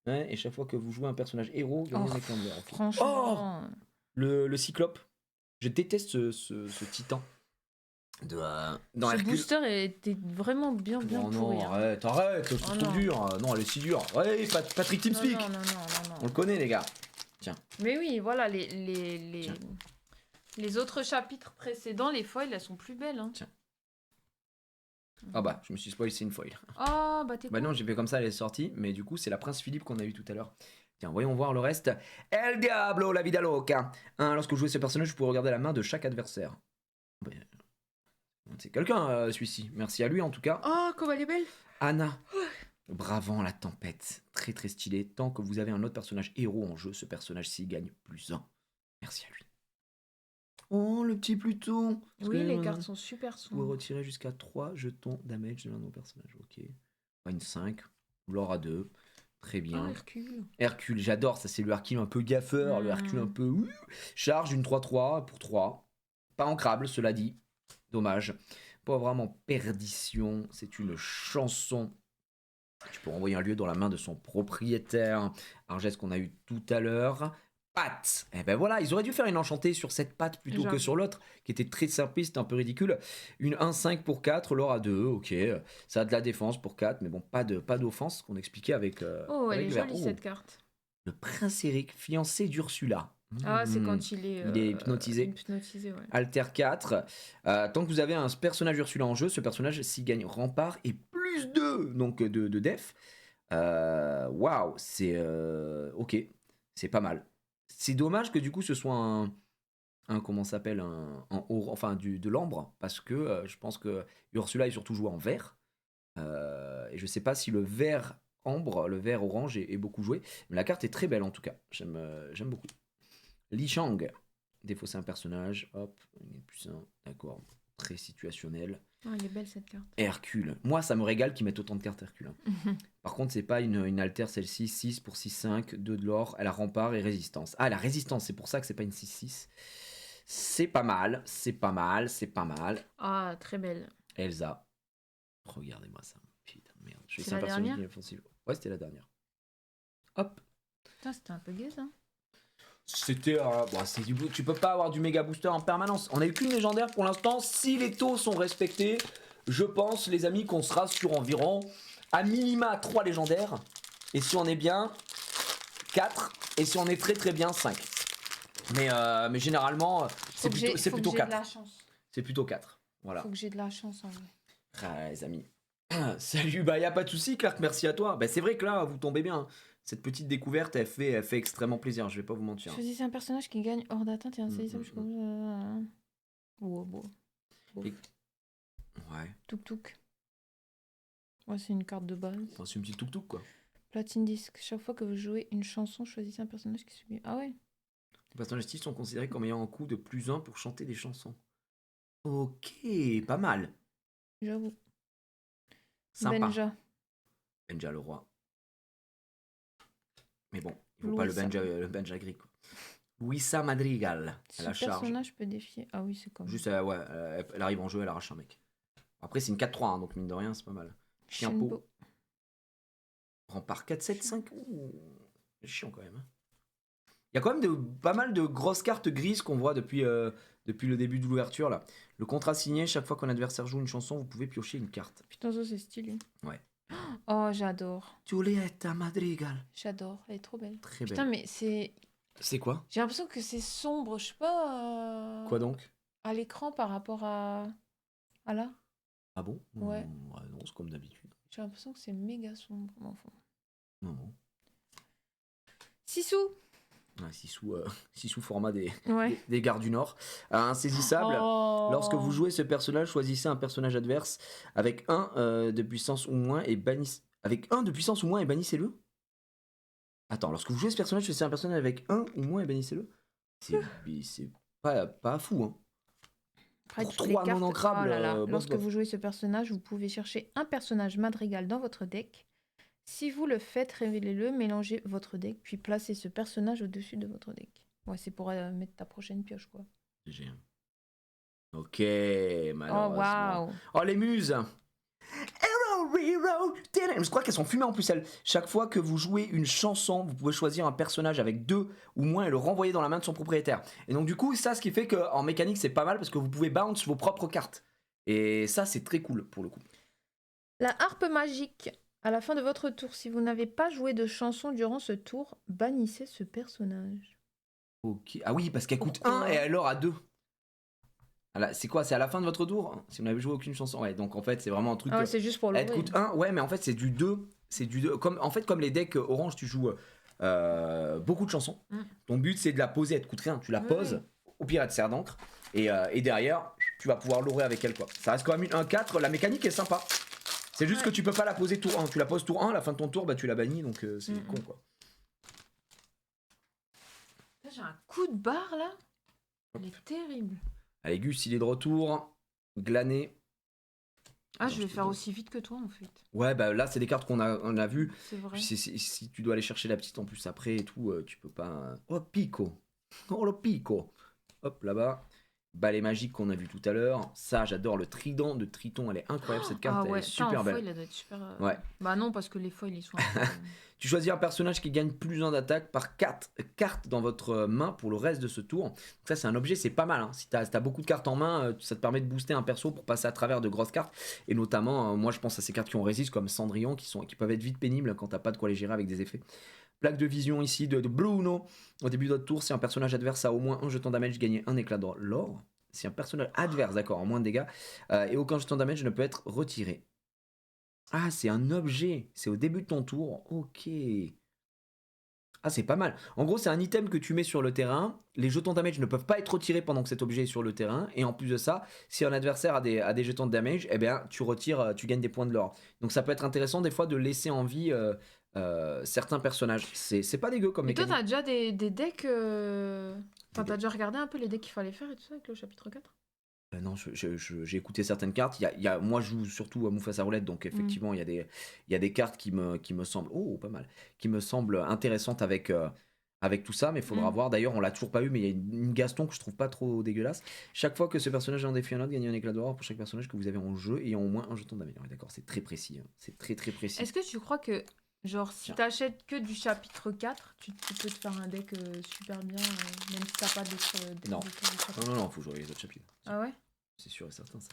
Ouais, et chaque fois que vous jouez un personnage héros, gagnez un écran vert. Franchement. Le cyclope. Je déteste ce titan. Dans Ce Hercule. booster était vraiment bien Oh pourri. non, hein. arrête, c'est trop non. dur. Non, elle est si dure. Ouais, Patrick Teamspeak. Non. On le connaît, les gars. Mais oui, voilà, les autres chapitres précédents, les foils, elles sont plus belles. Hein. Tiens. Ah bah, je me suis spoilé, c'est une foil. Oh, bah t'es Bah non, j'ai fait comme ça, elle est sortie. Mais du coup, c'est la Prince Philippe qu'on a eu tout à l'heure. Tiens, voyons voir le reste. El Diablo, la vida loca. Lorsque vous jouez ce personnage, vous pouvez regarder la main de chaque adversaire. C'est quelqu'un, celui-ci. Merci à lui, en tout cas. Oh, comme elle est belle. Anna. Bravant la tempête. Très très stylé. Tant que vous avez un autre personnage héros en jeu, ce personnage-ci gagne +1. Merci à lui. Oh, le petit Pluton. Oui, les cartes sont super Vous pouvez sombres. retirer jusqu'à 3 jetons damage de l'un de nos personnages. Ok. Une 5. L'or à 2. Très bien. Oh, Hercule. Hercule, j'adore. Ça, c'est le Hercule un peu gaffeur. Le Hercule un peu. Charge une 3-3 pour 3. Pas ancrable, cela dit. Dommage. Pas vraiment perdition. C'est une chanson. Tu peux envoyer un lieu dans la main de son propriétaire. Un geste qu'on a eu tout à l'heure. Patte. Et ben voilà, ils auraient dû faire une enchantée sur cette patte plutôt que sur l'autre, qui était très simpliste, un peu ridicule. Une 1-5 pour 4, l'or à 2, ok. Ça a de la défense pour 4, mais bon, pas d'offense, qu'on expliquait avec. Oh, elle avec est Vert. jolie cette carte. Le prince Eric, fiancé d'Ursula. Ah, c'est quand il est hypnotisé. Hypnotisé, ouais. Alter 4. Tant que vous avez un personnage Ursula en jeu, ce personnage s'y gagne rempart et +2 donc de def. Waouh, c'est ok, c'est pas mal. C'est dommage que du coup ce soit un comment s'appelle enfin de l'ambre parce que je pense que Ursula est surtout jouée en vert et je sais pas si le vert ambre, le vert orange est beaucoup joué, mais la carte est très belle en tout cas. J'aime beaucoup. Li Shang, défausser un personnage, hop, il est +1, d'accord, très situationnel. Oh, elle est belle cette carte. Hercule, moi ça me régale qu'ils mettent autant de cartes Hercule. Hein. Par contre, c'est pas une alter celle-ci, 6 pour 6-5, 2 de l'or, elle a rempart et résistance. Ah, la résistance, c'est pour ça que c'est pas une 6-6. C'est pas mal. Ah, très belle. Elsa, regardez-moi ça. Putain, merde. Je C'est la dernière ? Ouais, c'était la dernière. Hop. Putain, c'était un peu gay ça. C'était c'est du tu peux pas avoir du méga booster en permanence. On a eu qu'une légendaire pour l'instant. Si les taux sont respectés, je pense les amis qu'on sera sur environ à minima 3 légendaires. Et si on est bien 4 et si on est très très bien 5. Mais généralement c'est plutôt 4. C'est plutôt 4. Voilà. Faut que j'ai de la chance en vrai. Ah les amis. Salut, bah y a pas de souci Clark, merci à toi. Bah c'est vrai que là vous tombez bien. Cette petite découverte, elle fait extrêmement plaisir, je vais pas vous mentir. Choisissez un personnage qui gagne hors d'atteinte et insaisissable jusqu'au bout. Bon. Ouais. Touk touk. Ouais, c'est une carte de base. Enfin, c'est une petite tuk-tuk quoi. Platine disque. Chaque fois que vous jouez une chanson, choisissez un personnage qui subit. Ah ouais. Les personnages style sont considérés comme ayant un coût de +1 pour chanter des chansons. Ok, pas mal. J'avoue. Sympa. Benja le roi. Mais bon, il faut pas le Benja gris quoi. Luisa Madrigal. Ce personnage peut défier. Ah oui, c'est comme. Juste, elle arrive en jeu, elle arrache un mec. Après, c'est une 4-3, hein, donc mine de rien, c'est pas mal. Chien pot. Rempart 4-7-5. C'est chiant quand même. Il y a quand même pas mal de grosses cartes grises qu'on voit depuis le début de l'ouverture là. Le contrat signé, chaque fois qu'un adversaire joue une chanson, vous pouvez piocher une carte. Putain, ça c'est stylé. Ouais. Oh, j'adore. Giulietta Madrigal. J'adore, elle est trop belle. Très belle. Putain, mais c'est... C'est quoi? J'ai l'impression que c'est sombre, je sais pas... Quoi donc? À l'écran par rapport à là. Ah bon? Ouais. Non, c'est comme d'habitude. J'ai l'impression que c'est méga sombre. Bon, enfin. Non. Sissou. Ouais, 6 sous format Ouais. des Gardes du Nord. Insaisissable. Oh. Lorsque vous jouez ce personnage, choisissez un personnage adverse avec 1 de puissance ou moins et bannissez. Avec 1 de puissance ou moins et bannissez-le. Attends, lorsque vous jouez ce personnage, choisissez un personnage avec 1 ou moins et bannissez-le. C'est pas fou, hein. Après, Pour toutes les 3 cartes- non ancrables. Oh là là. bof, Lorsque bof. vous jouez ce personnage, vous pouvez chercher un personnage madrigal dans votre deck. Si vous le faites, révélez-le, mélangez votre deck, puis placez ce personnage au-dessus de votre deck. Ouais, c'est pour mettre ta prochaine pioche, quoi. GG. Ok, Oh, malheureusement. waouh. Oh, les muses. Je crois qu'elles sont fumées en plus, elles. Chaque fois que vous jouez une chanson, vous pouvez choisir un personnage avec 2 ou moins et le renvoyer dans la main de son propriétaire. Et donc du coup, ça, ce qui fait qu'en mécanique, c'est pas mal parce que vous pouvez bounce vos propres cartes. Et ça, c'est très cool pour le coup. La harpe magique. À la fin de votre tour, si vous n'avez pas joué de chanson durant ce tour, bannissez ce personnage. Ok. Ah oui, parce qu'elle coûte Pourquoi 1 et alors à 2. C'est quoi? C'est à la fin de votre tour? Si vous n'avez joué aucune chanson. Ouais, donc en fait, c'est vraiment un truc. Ah ouais, c'est juste pour Elle l'ouvrir. coûte 1, ouais, mais en fait, c'est du 2. C'est du 2. En fait, comme les decks orange, tu joues beaucoup de chansons. Mm. Ton but, c'est de la poser, elle te coûte rien. Tu la Oui, poses, au pire, elle te sert d'encre. Et derrière, tu vas pouvoir l'ouvrir avec elle, quoi. Ça reste quand même une 1-4. La mécanique est sympa. C'est juste Ouais. que tu peux pas la poser tour 1. Tu la poses tour 1, à la fin de ton tour, bah, tu la bannis, donc c'est Mm. con, quoi. J'ai un coup de barre là. Elle est terrible. Allez, Gus, il est de retour. Glané. Ah, Non, je je vais te faire donne. aussi vite que toi en fait. Ouais, bah là, c'est des cartes qu'on a vues. C'est vrai. Puis si tu dois aller chercher la petite en plus après et tout, tu peux pas. Oh, Pico. Oh, le Pico. Hop, là-bas. Balai magique qu'on a vu tout à l'heure. Ça, j'adore le trident de Triton. Elle est incroyable, cette carte. Ah Elle ouais, est super belle. Foil, elle doit être super. Ouais. Bah non, parce que les foils ils sont. un peu- Tu choisis un personnage qui gagne plus 1 d'attaque par 4 cartes dans votre main pour le reste de ce tour. Donc ça, c'est un objet, c'est pas mal, hein. Si t'as beaucoup de cartes en main, ça te permet de booster un perso pour passer à travers de grosses cartes. Et notamment, moi je pense à ces cartes qui ont résiste, comme Cendrillon, qui peuvent être vite pénibles quand t'as pas de quoi les gérer avec des effets. Plaque de vision ici de Bruno. Au début de votre tour, si un personnage adverse a au moins un jeton damage, gagnez un éclat de l'or. Si un personnage adverse, d'accord, en moins de dégâts, et aucun jeton damage ne peut être retiré. Ah, c'est un objet. C'est au début de ton tour. Ok. Ah, c'est pas mal. En gros, c'est un item que tu mets sur le terrain. Les jetons damage ne peuvent pas être retirés pendant que cet objet est sur le terrain. Et en plus de ça, si un adversaire a des jetons de damage, eh bien, tu retires, tu gagnes des points de l'or. Donc ça peut être intéressant des fois de laisser en vie certains personnages. C'est pas dégueu comme Mais toi, mécanique. t'as déjà des decks. Enfin, Des t'as déjà regardé un peu les decks qu'il fallait faire et tout ça avec le chapitre 4? Non, j'ai écouté certaines cartes. Moi, je joue surtout à Mufasa Roulette, donc effectivement, il y a des cartes qui me semblent, oh, pas mal, qui me semblent intéressantes avec tout ça, mais il faudra voir. D'ailleurs, on l'a toujours pas eu, mais il y a une Gaston que je trouve pas trop dégueulasse. Chaque fois que ce personnage a un défi un autre, gagnez un éclat d'or pour chaque personnage que vous avez en jeu et en au moins un jeton d'améliorer. D'accord, c'est très précis. Hein. C'est très très précis. Est-ce que tu crois que, genre, si Tiens. t'achètes que du chapitre 4, tu peux te faire un deck super bien, même si t'as pas d'autres Non. chapitres? Non, faut jouer les autres chapitres. Ah ouais? C'est sûr et certain, ça.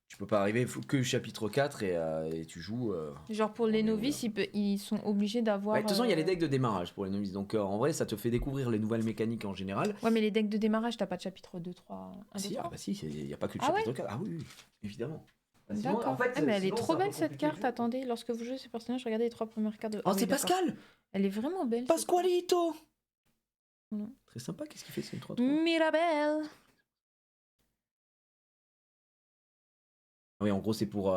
Tu peux pas arriver que chapitre 4 et tu joues. Genre pour les mais novices, ils sont obligés d'avoir. De toute façon, il y a les decks de démarrage pour les novices. Donc en vrai, ça te fait découvrir les nouvelles mécaniques en général. Ouais, mais les decks de démarrage, t'as pas de chapitre 2, 3, 1, 2, Si, 3. il n'y a pas que le Ah chapitre 4. Ah oui, évidemment. Bah, sinon, D'accord. en fait, Mais elle est sinon, trop c'est un peu belle cette compliqué de carte. jouer. Attendez, lorsque vous jouez ce personnage, regardez les 3 premières cartes de. Oh, Ah oui, c'est d'accord. Pascal Elle est vraiment belle. cette Pasqualito Non. Très sympa, qu'est-ce qu'il fait? C'est une 3-3. carte. Mirabelle. Oui, en gros, c'est pour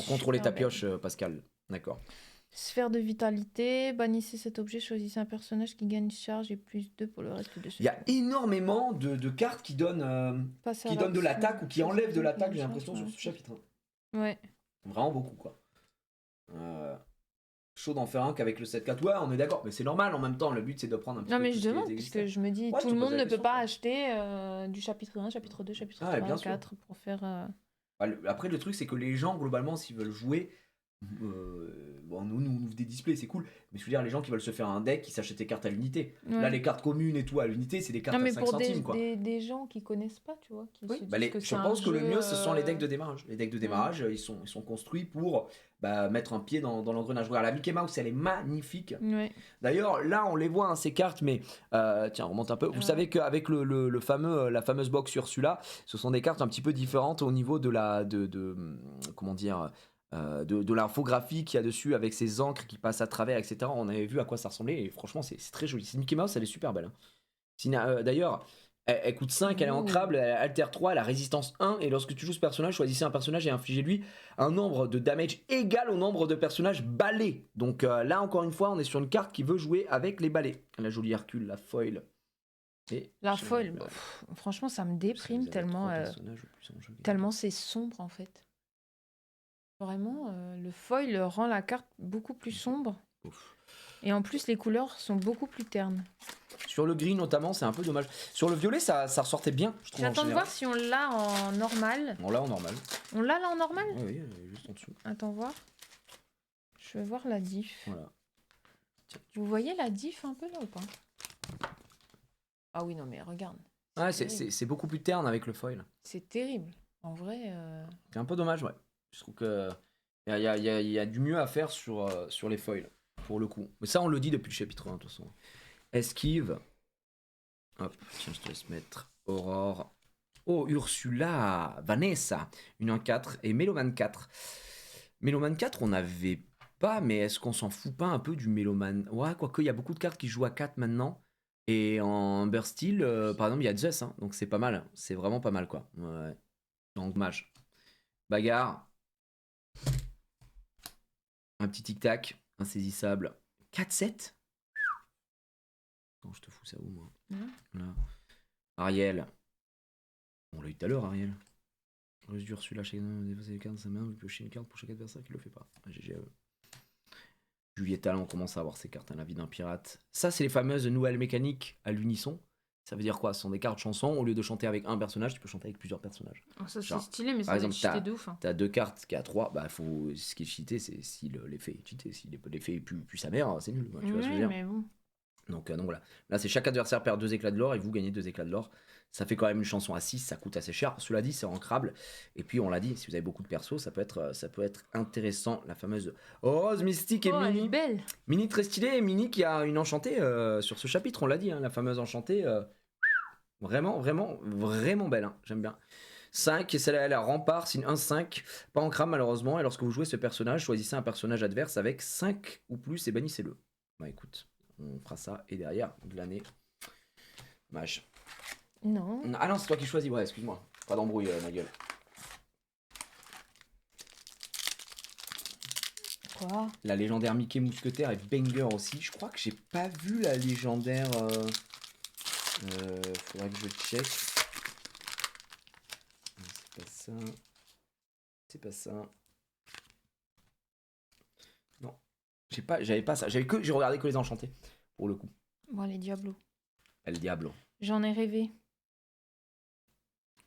contrôler ta super pioche, Pascal. D'accord. Sphère de vitalité. Bannissez cet objet. Choisissez un personnage qui gagne charge et plus 2 pour le reste de ce Il y a tour. énormément de cartes qui donnent Passez à de l'action. l'attaque ou qui enlèvent de l'attaque, j'ai Charge, l'impression, sur ce ouais. chapitre. Ouais. Vraiment beaucoup, quoi. Chaud d'en faire un qu'avec le 7-4. Ouais, on est d'accord, mais c'est normal en même temps. Le but, c'est de prendre un petit Non, peu mais tout je ce qui demande, parce existait. que je me dis, Ouais, tout tu le poses monde la ne peut question, pas quoi. acheter du chapitre 1, chapitre 2, chapitre Ah, 3, bien sûr. 4 pour faire. Après, le truc, c'est que les gens, globalement, s'ils veulent jouer, Bon, nous, on ouvre des displays, c'est cool. Mais je veux dire, les gens qui veulent se faire un deck, ils s'achètent des cartes à l'unité. Ouais. Là, les cartes communes et tout à l'unité, c'est des cartes Non, mais à 5 pour centimes, quoi. des gens qui connaissent pas, tu vois, qui Oui, se bah disent que je c'est un pense que le jeu, mieux, ce sont les decks de démarrage. Les decks de démarrage, ils sont construits pour mettre un pied dans l'engrenage. Regarde, la Mickey Mouse, elle est magnifique. Ouais. D'ailleurs, là, on les voit, hein, ces cartes, mais tiens, on remonte un peu. Vous savez qu'avec la fameuse box Ursula, ce sont des cartes un petit peu différentes au niveau de comment dire, de l'infographie qu'il y a dessus avec ces encres qui passent à travers, etc. On avait vu à quoi ça ressemblait et franchement, c'est très joli. C'est Mickey Mouse, elle est super belle. Hein. D'ailleurs, elle coûte 5, elle est ancrable, elle altère 3, elle a résistance 1, et lorsque tu joues ce personnage, choisissez un personnage et infligez-lui un nombre de damage égal au nombre de personnages balais. Donc là, encore une fois, on est sur une carte qui veut jouer avec les balais. La jolie Hercule, la foil. Et La foil, franchement, ça me déprime tellement c'est sombre en fait. Vraiment, le foil rend la carte beaucoup plus sombre. Ouf. Et en plus, les couleurs sont beaucoup plus ternes. Sur le gris notamment, c'est un peu dommage. Sur le violet, ça ressortait bien, je trouve. J'attends de voir si on l'a en normal. On l'a en normal. On l'a là en normal ? Oui, juste en dessous. Attends voir. Je vais voir la diff. Voilà. Tiens. Vous voyez la diff un peu là ou pas ? Ah oui, non mais regarde. Ouais, c'est beaucoup plus terne avec le foil. C'est terrible. En vrai... C'est un peu dommage, ouais. Je trouve que il y a du mieux à faire sur les foils, pour le coup. Mais ça, on le dit depuis le chapitre 1, de toute façon. Esquive. Hop, tiens, je te laisse mettre Aurore. Oh, Ursula, Vanessa, une 1-4 et Méloman 4. Méloman 4, on n'avait pas, mais est-ce qu'on s'en fout pas un peu du Méloman ? Ouais, quoique, il y a beaucoup de cartes qui jouent à 4 maintenant. Et en Burst Steel, par exemple, il y a Zeus, hein, donc c'est pas mal. C'est vraiment pas mal, quoi. Ouais. Donc, mage. Bagarre. Un petit tic-tac, insaisissable. 4-7 ? Attends, je te fous ça où, moi ? Là. Ariel. On l'a eu tout à l'heure, Ariel. Rusure celui-là, chaque défausser les cartes de sa main, vous piochez une carte pour chaque adversaire qui le fait pas. GG. Julietta, là, on commence à avoir ces cartes, hein, la vie d'un pirate. Ça, c'est les fameuses nouvelles mécaniques à l'unisson. Ça veut dire quoi ? Ce sont des cartes chansons. Au lieu de chanter avec un personnage, tu peux chanter avec plusieurs personnages. Oh, ça, c'est stylé, mais par ça exemple, va être cheaté de ouf. Hein. T'as 2 cartes qui a 3. Bah, ce qui est cheaté, c'est si l'effet est cheaté. Si l'effet pue sa mère, c'est nul. Tu vois ce que je veux dire ? Mais bon. Donc voilà. Là, c'est chaque adversaire perd 2 éclats de l'or et vous gagnez 2 éclats de l'or. Ça fait quand même une chanson à 6, ça coûte assez cher. Cela dit, c'est ancrable. Et puis, on l'a dit, si vous avez beaucoup de persos, ça peut être intéressant. La fameuse Rose, Mystique et Mini. Elle est belle. Mini très stylée. Et Mini qui a une enchantée sur ce chapitre, on l'a dit, hein, la fameuse enchantée. Vraiment, vraiment, vraiment belle. Hein, j'aime bien. 5, et celle-là, elle a rempart, c'est une 1-5. Pas ancrable, malheureusement. Et lorsque vous jouez ce personnage, choisissez un personnage adverse avec 5 ou plus et bannissez-le. Bah écoute. On fera ça et derrière de l'année. Mage. Non. Ah non, c'est toi qui choisis. Ouais, excuse-moi. Pas d'embrouille, ma gueule. Quoi ? La légendaire Mickey Mousquetaire est banger aussi. Je crois que j'ai pas vu la légendaire. Faudrait que je check. C'est pas ça. C'est pas ça. Non. J'avais pas ça. J'ai regardé que les enchantés. Pour le coup. Bon, les Diablos. El Diablo. J'en ai rêvé.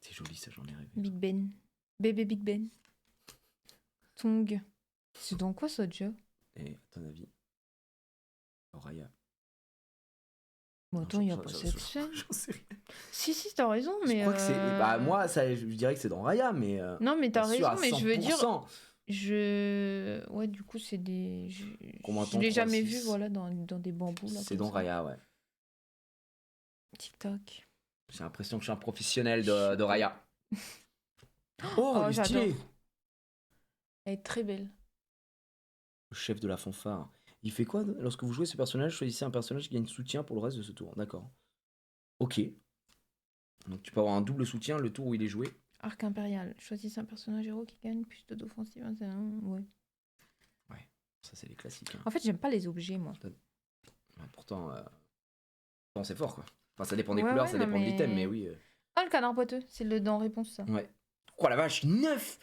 C'est joli ça, j'en ai rêvé. Big Ben. Bébé Big Ben. Tung. C'est dans quoi ça déjà ? Et à ton avis, Oraya. Bon, attends, il n'y a pas cette scène. J'en sais rien. Si, t'as raison, mais. Je crois que c'est. Bah, moi, ça, je dirais que c'est dans Raya, mais. Non, mais t'as raison, mais je veux dire. 100%. Ouais, du coup, c'est des. Je l'ai jamais vu, voilà, dans des bambous. Là, c'est dans Raya, ouais. TikTok. J'ai l'impression que je suis un professionnel de Raya. Oh, il est stylé. Elle est très belle. Le chef de la fanfare. Il fait quoi lorsque vous jouez ce personnage? Choisissez un personnage qui gagne soutien pour le reste de ce tour. D'accord. Ok. Donc tu peux avoir un double soutien le tour où il est joué. Arc impérial. Choisissez un personnage héros qui gagne plus de d'offensive. Ouais. Ouais. Ça, c'est les classiques. Hein. En fait, j'aime pas les objets, moi. Ouais, pourtant, c'est fort, quoi. Enfin, ça dépend des couleurs, ça dépend de l'item, mais oui. Ah, le canard boiteux. C'est le dans réponse, ça. Ouais. Oh la vache, 9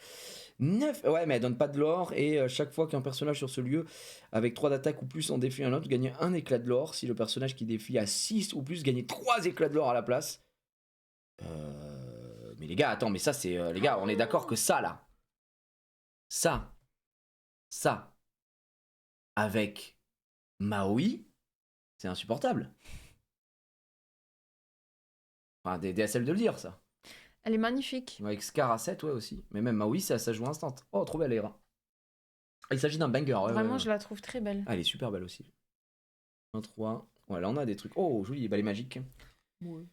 Ouais, mais elle donne pas de l'or. Et chaque fois qu'un personnage sur ce lieu avec 3 d'attaque ou plus en défie un autre, gagne un éclat de l'or. Si le personnage qui défie a 6 ou plus, gagne 3 éclats de l'or à la place. Mais les gars, attends, mais ça c'est... les gars, on est d'accord que ça, là. Ça. Ça, avec Maui, c'est insupportable. Enfin, des DSL de le dire, ça. Elle est magnifique. Avec Scar à 7, ouais, aussi. Mais même Maui, ça joue instant. Oh, trop belle, Era. Il s'agit d'un banger. Vraiment, je la trouve très belle. Ah, elle est super belle aussi. 1, 3. Ouais, là, on a des trucs. Oh, joli, balai magique. Ouais.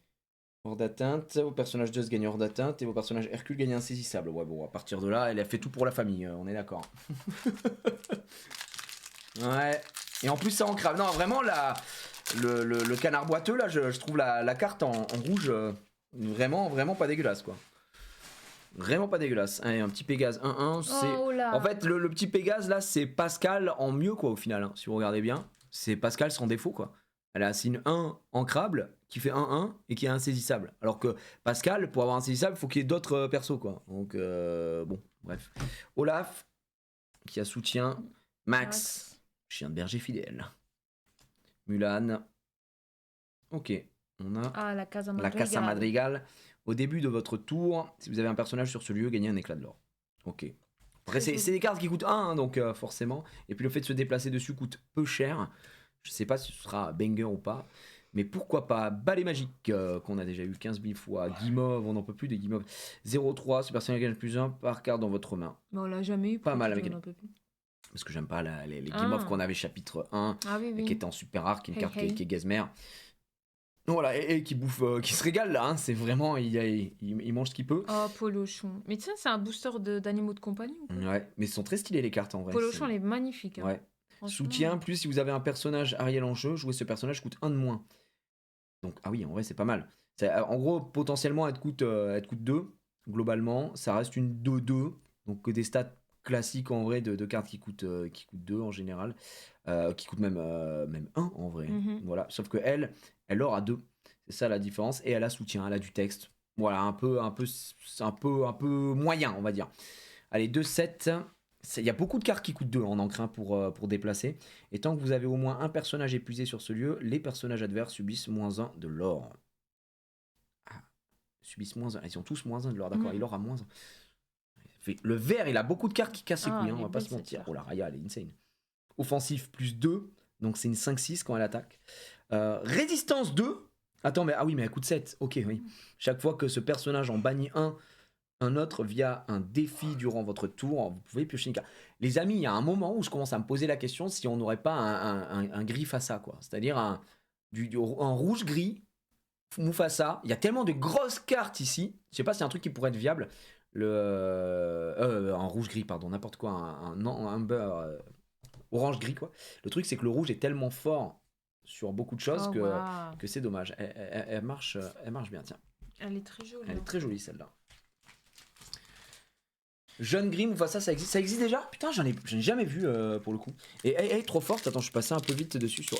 Hors d'atteinte. Vos personnages Just gagnent hors d'atteinte. Et vos personnages Hercule gagnent insaisissable. Ouais, bon, à partir de là, elle a fait tout pour la famille. On est d'accord. Ouais. Et en plus, ça ancre. Non, vraiment, le canard boiteux, là, je trouve la carte en rouge vraiment pas dégueulasse, quoi. Vraiment pas dégueulasse. Allez, un petit Pégase 1-1. Oh là. En fait, le petit Pégase, là, c'est Pascal en mieux, quoi, au final. Hein, si vous regardez bien. C'est Pascal sans défaut, quoi. Elle a un signe 1 ancrable qui fait 1-1 et qui est insaisissable. Alors que Pascal, pour avoir insaisissable, il faut qu'il y ait d'autres persos, quoi. Donc, bon, bref. Olaf, qui a soutien. Max, chien de berger fidèle. Mulan. Ok, on a Ah, la Casa la Madrigal. Casa Madrigal. Au début de votre tour, si vous avez un personnage sur ce lieu, gagnez un éclat de l'or. Ok. Après, c'est des cartes qui coûtent 1, donc forcément. Et puis le fait de se déplacer dessus coûte peu cher. Je sais pas si ce sera banger ou pas. Mais pourquoi pas Balai Magique, qu'on a déjà eu 15 000 fois. Guimauve, on n'en peut plus des Guimauve. 0-3, ce personnage gagne plus 1 par carte dans votre main. Mais on l'a jamais eu. Pas mal avec elle. Parce que j'aime pas les Guimauve qu'on avait chapitre 1. Ah oui, oui. Qui était en super rare, qui est une carte Hey. qui est gazmère. Voilà, et qui bouffe, qui se régale là, hein, c'est vraiment, il mange ce qu'il peut. Oh, Polochon. Mais tiens, c'est un booster d'animaux de compagnie ou quoi? Ouais, mais ils sont très stylés les cartes en vrai. Polochon, elle est magnifique. Hein. Ouais. Franchement. Soutien, plus si vous avez un personnage Ariel en jeu, jouer ce personnage coûte 1 de moins. Donc, ah oui, en vrai, c'est pas mal. En gros, potentiellement, elle te coûte 2, globalement. Ça reste une 2-2, donc que des stats classiques en vrai de cartes qui coûtent 2 en général. Qui coûtent même 1 en vrai. Voilà. Sauf que elle aura 2. C'est ça la différence. Et elle a soutien, elle a du texte. Voilà, un peu moyen, on va dire. Allez, 2-7. Il y a beaucoup de cartes qui coûtent 2 en encre pour déplacer. Et tant que vous avez au moins un personnage épuisé sur ce lieu, les personnages adverses subissent moins 1 de l'or. Ah, subissent moins 1. Ils ont tous moins 1 de l'or, d'accord. Il aura moins 1. Le vert, il a beaucoup de cartes qui cassent les couilles, hein, on va pas se mentir. Oh la Raya, elle est insane. Offensif plus 2, donc c'est une 5-6 quand elle attaque. Résistance 2. Attends, mais elle coûte 7. Ok, oui. Chaque fois que ce personnage en bannit un autre via un défi durant votre tour, vous pouvez piocher une carte. Les amis, il y a un moment où je commence à me poser la question si on n'aurait pas un gris face à quoi. C'est-à-dire un rouge-gris Mufasa. Il y a tellement de grosses cartes ici. Je sais pas si c'est un truc qui pourrait être viable. Un rouge-gris, pardon, n'importe quoi. Un beurre orange-gris, quoi. Le truc, c'est que le rouge est tellement fort sur beaucoup de choses que c'est dommage. Elle marche bien, tiens. Elle est très jolie. Elle est très jolie, celle-là. Jeune Grim, Mufasa, ça existe. Ça existe déjà? Putain, j'en ai jamais vu pour le coup. Et trop forte. Attends, je suis passé un peu vite dessus sur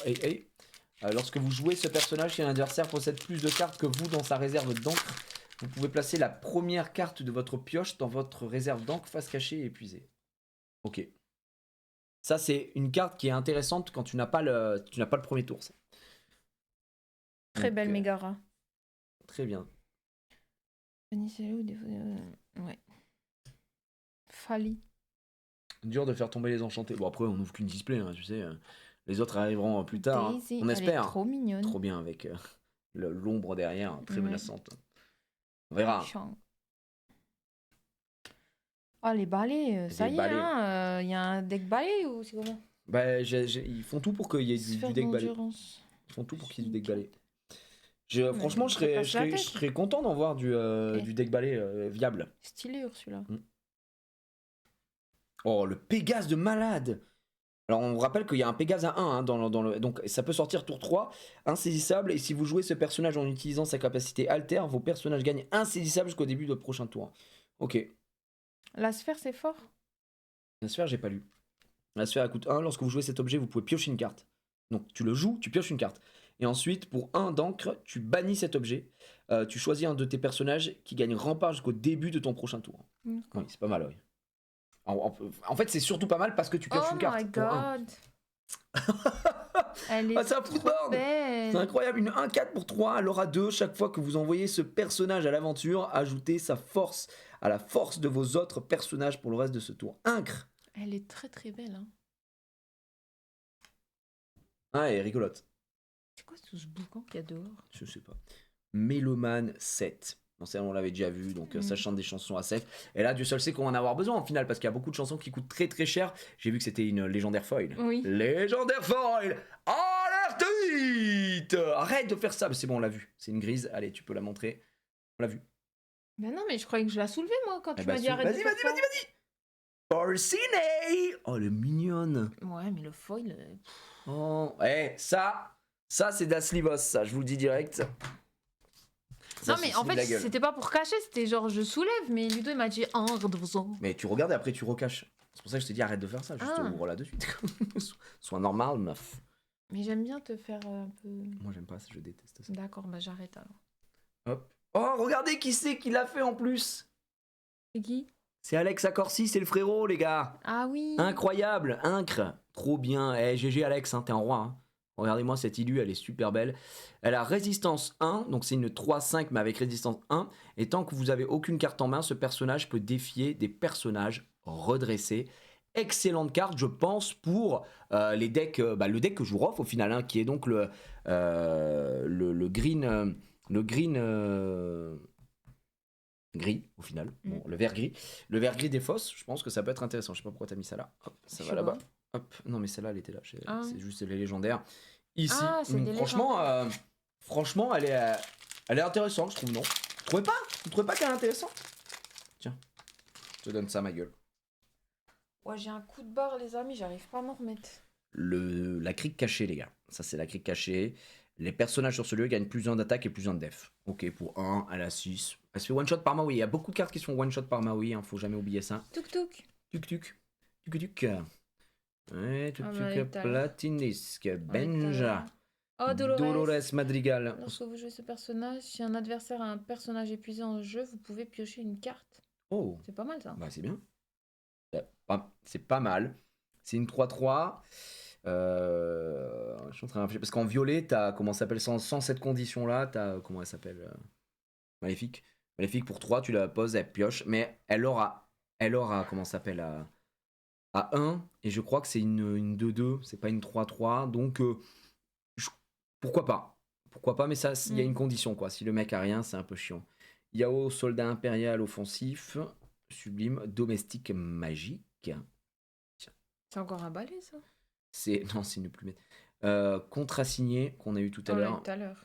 lorsque vous jouez ce personnage, si un adversaire possède plus de cartes que vous dans sa réserve d'encre, vous pouvez placer la première carte de votre pioche dans votre réserve d'encre face cachée et épuisée. Ok. Ça, c'est une carte qui est intéressante quand tu n'as pas le premier tour. Ça. Très belle Megara. Très bien. Ouais. Fali. Dur de faire tomber les enchantés. Bon, après, on n'ouvre qu'une display, hein, tu sais. Les autres arriveront plus tard. Hein. On espère. Elle est trop mignonne. Trop bien avec l'ombre derrière, très menaçante. On verra. Ah, les balais, ça y est, hein. Y a un deck balai ou c'est comment? Bah, ils font tout pour qu'il y ait du deck balai. Ils font tout pour qu'il y ait du deck balai. Franchement, je serais content d'en voir du deck balai viable. Stylé, Ursula. Oh, le Pégase de malade! Alors, on vous rappelle qu'il y a un Pégase à 1 hein, donc ça peut sortir tour 3, insaisissable. Et si vous jouez ce personnage en utilisant sa capacité alter, vos personnages gagnent insaisissable jusqu'au début de votre prochain tour. Ok. La sphère, c'est fort? La sphère, j'ai pas lu. La sphère, elle coûte 1. Lorsque vous jouez cet objet, vous pouvez piocher une carte. Donc, tu le joues, tu pioches une carte. Et ensuite, pour 1 d'encre, tu bannis cet objet. Tu choisis un de tes personnages qui gagne rempart jusqu'au début de ton prochain tour. Oui, c'est pas mal, oui. En fait, c'est surtout pas mal parce que tu pioches une carte. Oh my god! Elle est c'est un footboard! C'est incroyable, une 1-4 pour 3, elle aura 2. Chaque fois que vous envoyez ce personnage à l'aventure, ajoutez sa force à la force de vos autres personnages pour le reste de ce tour. Incre! Elle est très très belle. Hein. Ah, elle est rigolote. C'est quoi tout ce boucan qu'il y a dehors? Je sais pas. Méloman 7. Bon, ça, on l'avait déjà vu, donc ça chante des chansons à 7. Et là, Dieu seul sait qu'on va en avoir besoin en final, parce qu'il y a beaucoup de chansons qui coûtent très très cher. J'ai vu que c'était une légendaire foil. Oui. Légendaire foil. Alerte vite. Arrête de faire ça. Mais c'est bon, on l'a vu. C'est une grise. Allez, tu peux la montrer. On l'a vu. Ben non, mais je croyais que je la soulevais moi quand tu bah, m'as dit arrête de faire ça. Vas-y. Porcine. Oh, elle est mignonne. Ouais, mais le foil. Oh, ça c'est d'Aslivos, ça, je vous le dis direct. Ça, Non, mais en fait, c'était pas pour cacher, c'était genre je soulève, mais Ludo il m'a dit Mais tu regardes et après tu recaches. C'est pour ça que je te dis arrête de faire ça, juste ouvre là de suite. Sois normal, meuf. Mais j'aime bien te faire un peu. Moi j'aime pas ça, je déteste ça. D'accord, bah j'arrête alors. Hop. Oh, regardez qui c'est qui l'a fait en plus. C'est qui? C'est Alex Accorsi, c'est le frérot, les gars. Ah oui. Incroyable, incre. Trop bien. GG Alex, hein, t'es un roi. Hein. Regardez-moi cette Ilu, elle est super belle. Elle a résistance 1, donc c'est une 3-5 mais avec résistance 1. Et tant que vous avez aucune carte en main, ce personnage peut défier des personnages redressés. Excellente carte, je pense, pour les decks, le deck que joue Rof au final, hein, qui est donc le green... gris au final, bon, le vert gris des fosses, je pense que ça peut être intéressant. Je sais pas pourquoi t'as mis ça là. Hop, ça va là-bas. Hop, non mais celle-là elle était là, c'est juste les légendaires. Ici, franchement, elle est intéressante, je trouve, non? Vous trouvez pas qu'elle est intéressante? Tiens, je te donne ça, ma gueule. Ouais, j'ai un coup de barre, les amis, j'arrive pas à m'en remettre. La crique cachée, les gars. Ça, c'est la crique cachée. Les personnages sur ce lieu gagnent plus 1 d'attaque et plus 1 de def. Ok, pour 1, elle a 6. Elle se fait one shot par Maui. Il y a beaucoup de cartes qui se font one shot par Maui, hein, faut jamais oublier ça. Tuk-tuk. Ouais, tuk-tuk, Platinisque, Benja. Oh, Dolores Madrigal. Lorsque vous jouez ce personnage, si un adversaire a un personnage épuisé en jeu, vous pouvez piocher une carte. Oh. C'est pas mal ça. Bah c'est bien. C'est pas mal. C'est une 3-3. Je suis en train de réfléchir. Parce qu'en violet, t'as, comment ça s'appelle, sans cette condition-là, t'as, comment elle s'appelle Maléfique. Maléfique pour 3, tu la poses, elle pioche. Mais elle aura comment ça s'appelle, à 1. Et je crois que c'est une 2-2. C'est pas une 3-3. Donc, pourquoi pas, mais ça, il y a une condition, quoi. Si le mec a rien, c'est un peu chiant. Yao, soldat impérial offensif. Sublime, domestique magique. C'est encore un balai, ça? Non, c'est une plumette. Contrassigné qu'on a eu tout à l'heure.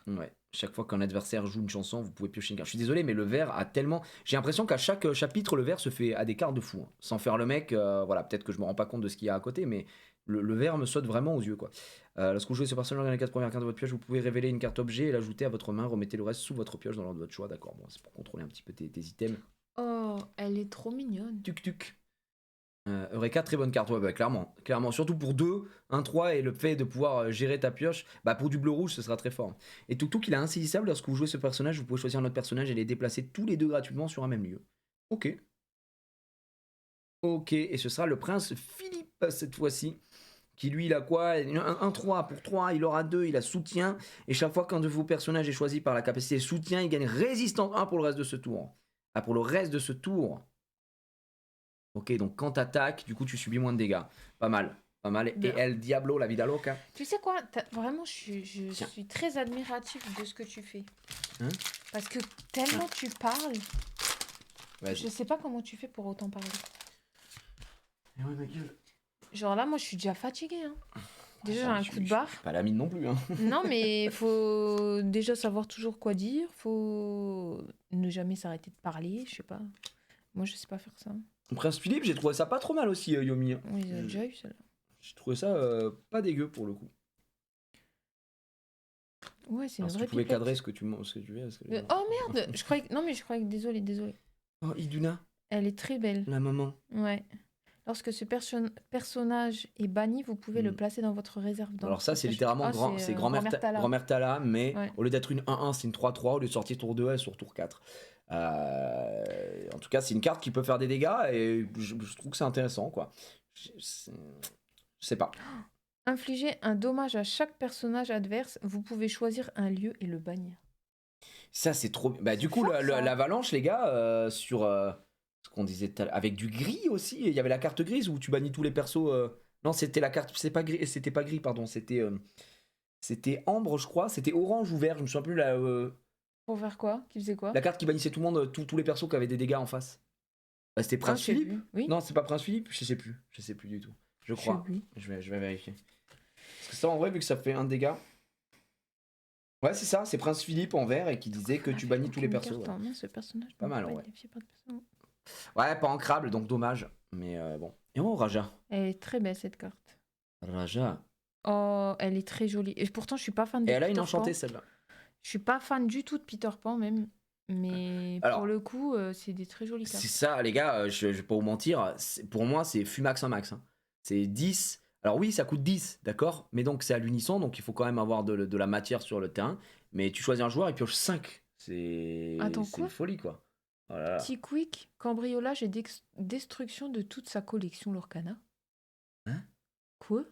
Ouais. Chaque fois qu'un adversaire joue une chanson, vous pouvez piocher une carte. Je suis désolé, mais le vert a tellement. J'ai l'impression qu'à chaque chapitre, le vert se fait à des cartes de fou. Hein. Sans faire le mec, voilà, peut-être que je me rends pas compte de ce qu'il y a à côté, mais le vert me saute vraiment aux yeux, quoi. Lorsque vous jouez ce personnage dans les 4 premières cartes de votre pioche, vous pouvez révéler une carte objet et l'ajouter à votre main. Remettez le reste sous votre pioche dans l'ordre de votre choix. D'accord, bon, c'est pour contrôler un petit peu tes items. Oh, elle est trop mignonne. Tuk-tuk. Eureka, très bonne carte, ouais, bah, clairement. Surtout pour 2, 1-3 et le fait de pouvoir gérer ta pioche, bah pour du bleu-rouge, ce sera très fort. Et Tuk-Tuk, il est insaisissable. Lorsque vous jouez ce personnage, vous pouvez choisir un autre personnage et les déplacer tous les deux gratuitement sur un même lieu. Ok, et ce sera le prince Philippe cette fois-ci. Qui lui, il a quoi? Un 3 pour 3, il aura 2, il a soutien. Et chaque fois qu'un de vos personnages est choisi par la capacité soutien, il gagne résistance 1 pour le reste de ce tour. Ah, pour le reste de ce tour. Ok, donc quand t'attaques, du coup tu subis moins de dégâts. Pas mal. Et El Diablo, la vida loca. Tu sais quoi? Vraiment, je suis très admiratif de ce que tu fais. Hein? Parce que tellement tu parles. Vas-y. Je sais pas comment tu fais pour autant parler. Et ouais, ma gueule. Genre là, moi je suis déjà fatiguée. Hein. Déjà, j'ai un coup de barre. Pas la mine non plus. Hein. Non, mais faut déjà savoir toujours quoi dire. Faut ne jamais s'arrêter de parler. Je sais pas. Moi, je sais pas faire ça. Prince Philippe, j'ai trouvé ça pas trop mal aussi, Yomi. Oui, j'ai déjà eu celle-là. J'ai trouvé ça pas dégueu pour le coup. Ouais, c'est une vraie tu pouvais pipette. cadrer ce que tu veux. Oh merde, je croyais que... Désolé. Oh, Iduna. Elle est très belle. La maman. Ouais. Lorsque ce personnage est banni, vous pouvez le placer dans votre réserve. Alors ça, c'est littéralement c'est grand-mère Tala, mais au lieu d'être une 1-1, c'est une 3-3. Au lieu de sortir tour 2, elle sort tour 4. En tout cas, c'est une carte qui peut faire des dégâts et je trouve que c'est intéressant, quoi. Je sais pas. Infliger un dommage à chaque personnage adverse, vous pouvez choisir un lieu et le bannir. Ça, c'est trop... Bah, du coup, l'avalanche, les gars, sur... qu'on disait avec du gris aussi. Il y avait la carte grise où tu bannis tous les persos. Non, c'était la carte. C'était pas gris, pardon. C'était ambre, je crois. C'était orange ou vert. Je me souviens plus Pour faire quoi? Qui faisait quoi? la carte qui bannissait tout le monde, tous les persos qui avaient des dégâts en face. C'était Ah, Prince je sais Philippe. plus. Oui. Non, c'est pas Prince Philippe. Je sais plus. Je sais plus du tout. Je Je sais crois. plus. Je vais vérifier. Parce que ça, en vrai, vu que ça fait un dégât. Ouais, c'est ça. C'est Prince Philippe en vert et qui disait que tu bannis tous les persos. Carte Ouais. en main, ce personnage Pas ne mal, peut ouais. être défié par de personne. Ouais, pas ancrable, donc dommage. Mais bon. Et oh, Raja. Elle est très belle cette carte. Raja. Oh, elle est très jolie. Et pourtant, je suis pas fan de Et elle a Peter une enchantée, Pan. celle-là. Je suis pas fan du tout de Peter Pan même. Mais Alors, pour le coup, c'est des très jolies cartes. C'est ça, les gars, je vais pas vous mentir. Pour moi, c'est Fumax un max. Hein. C'est 10. Alors oui, ça coûte 10, d'accord? Mais donc c'est à l'unisson, donc il faut quand même avoir de la matière sur le terrain. Mais tu choisis un joueur et pioche 5. Attends, C'est quoi? une folie, quoi. Oh là là. Petit quick, cambriolage et destruction de toute sa collection Lorcana. Hein? Quoi?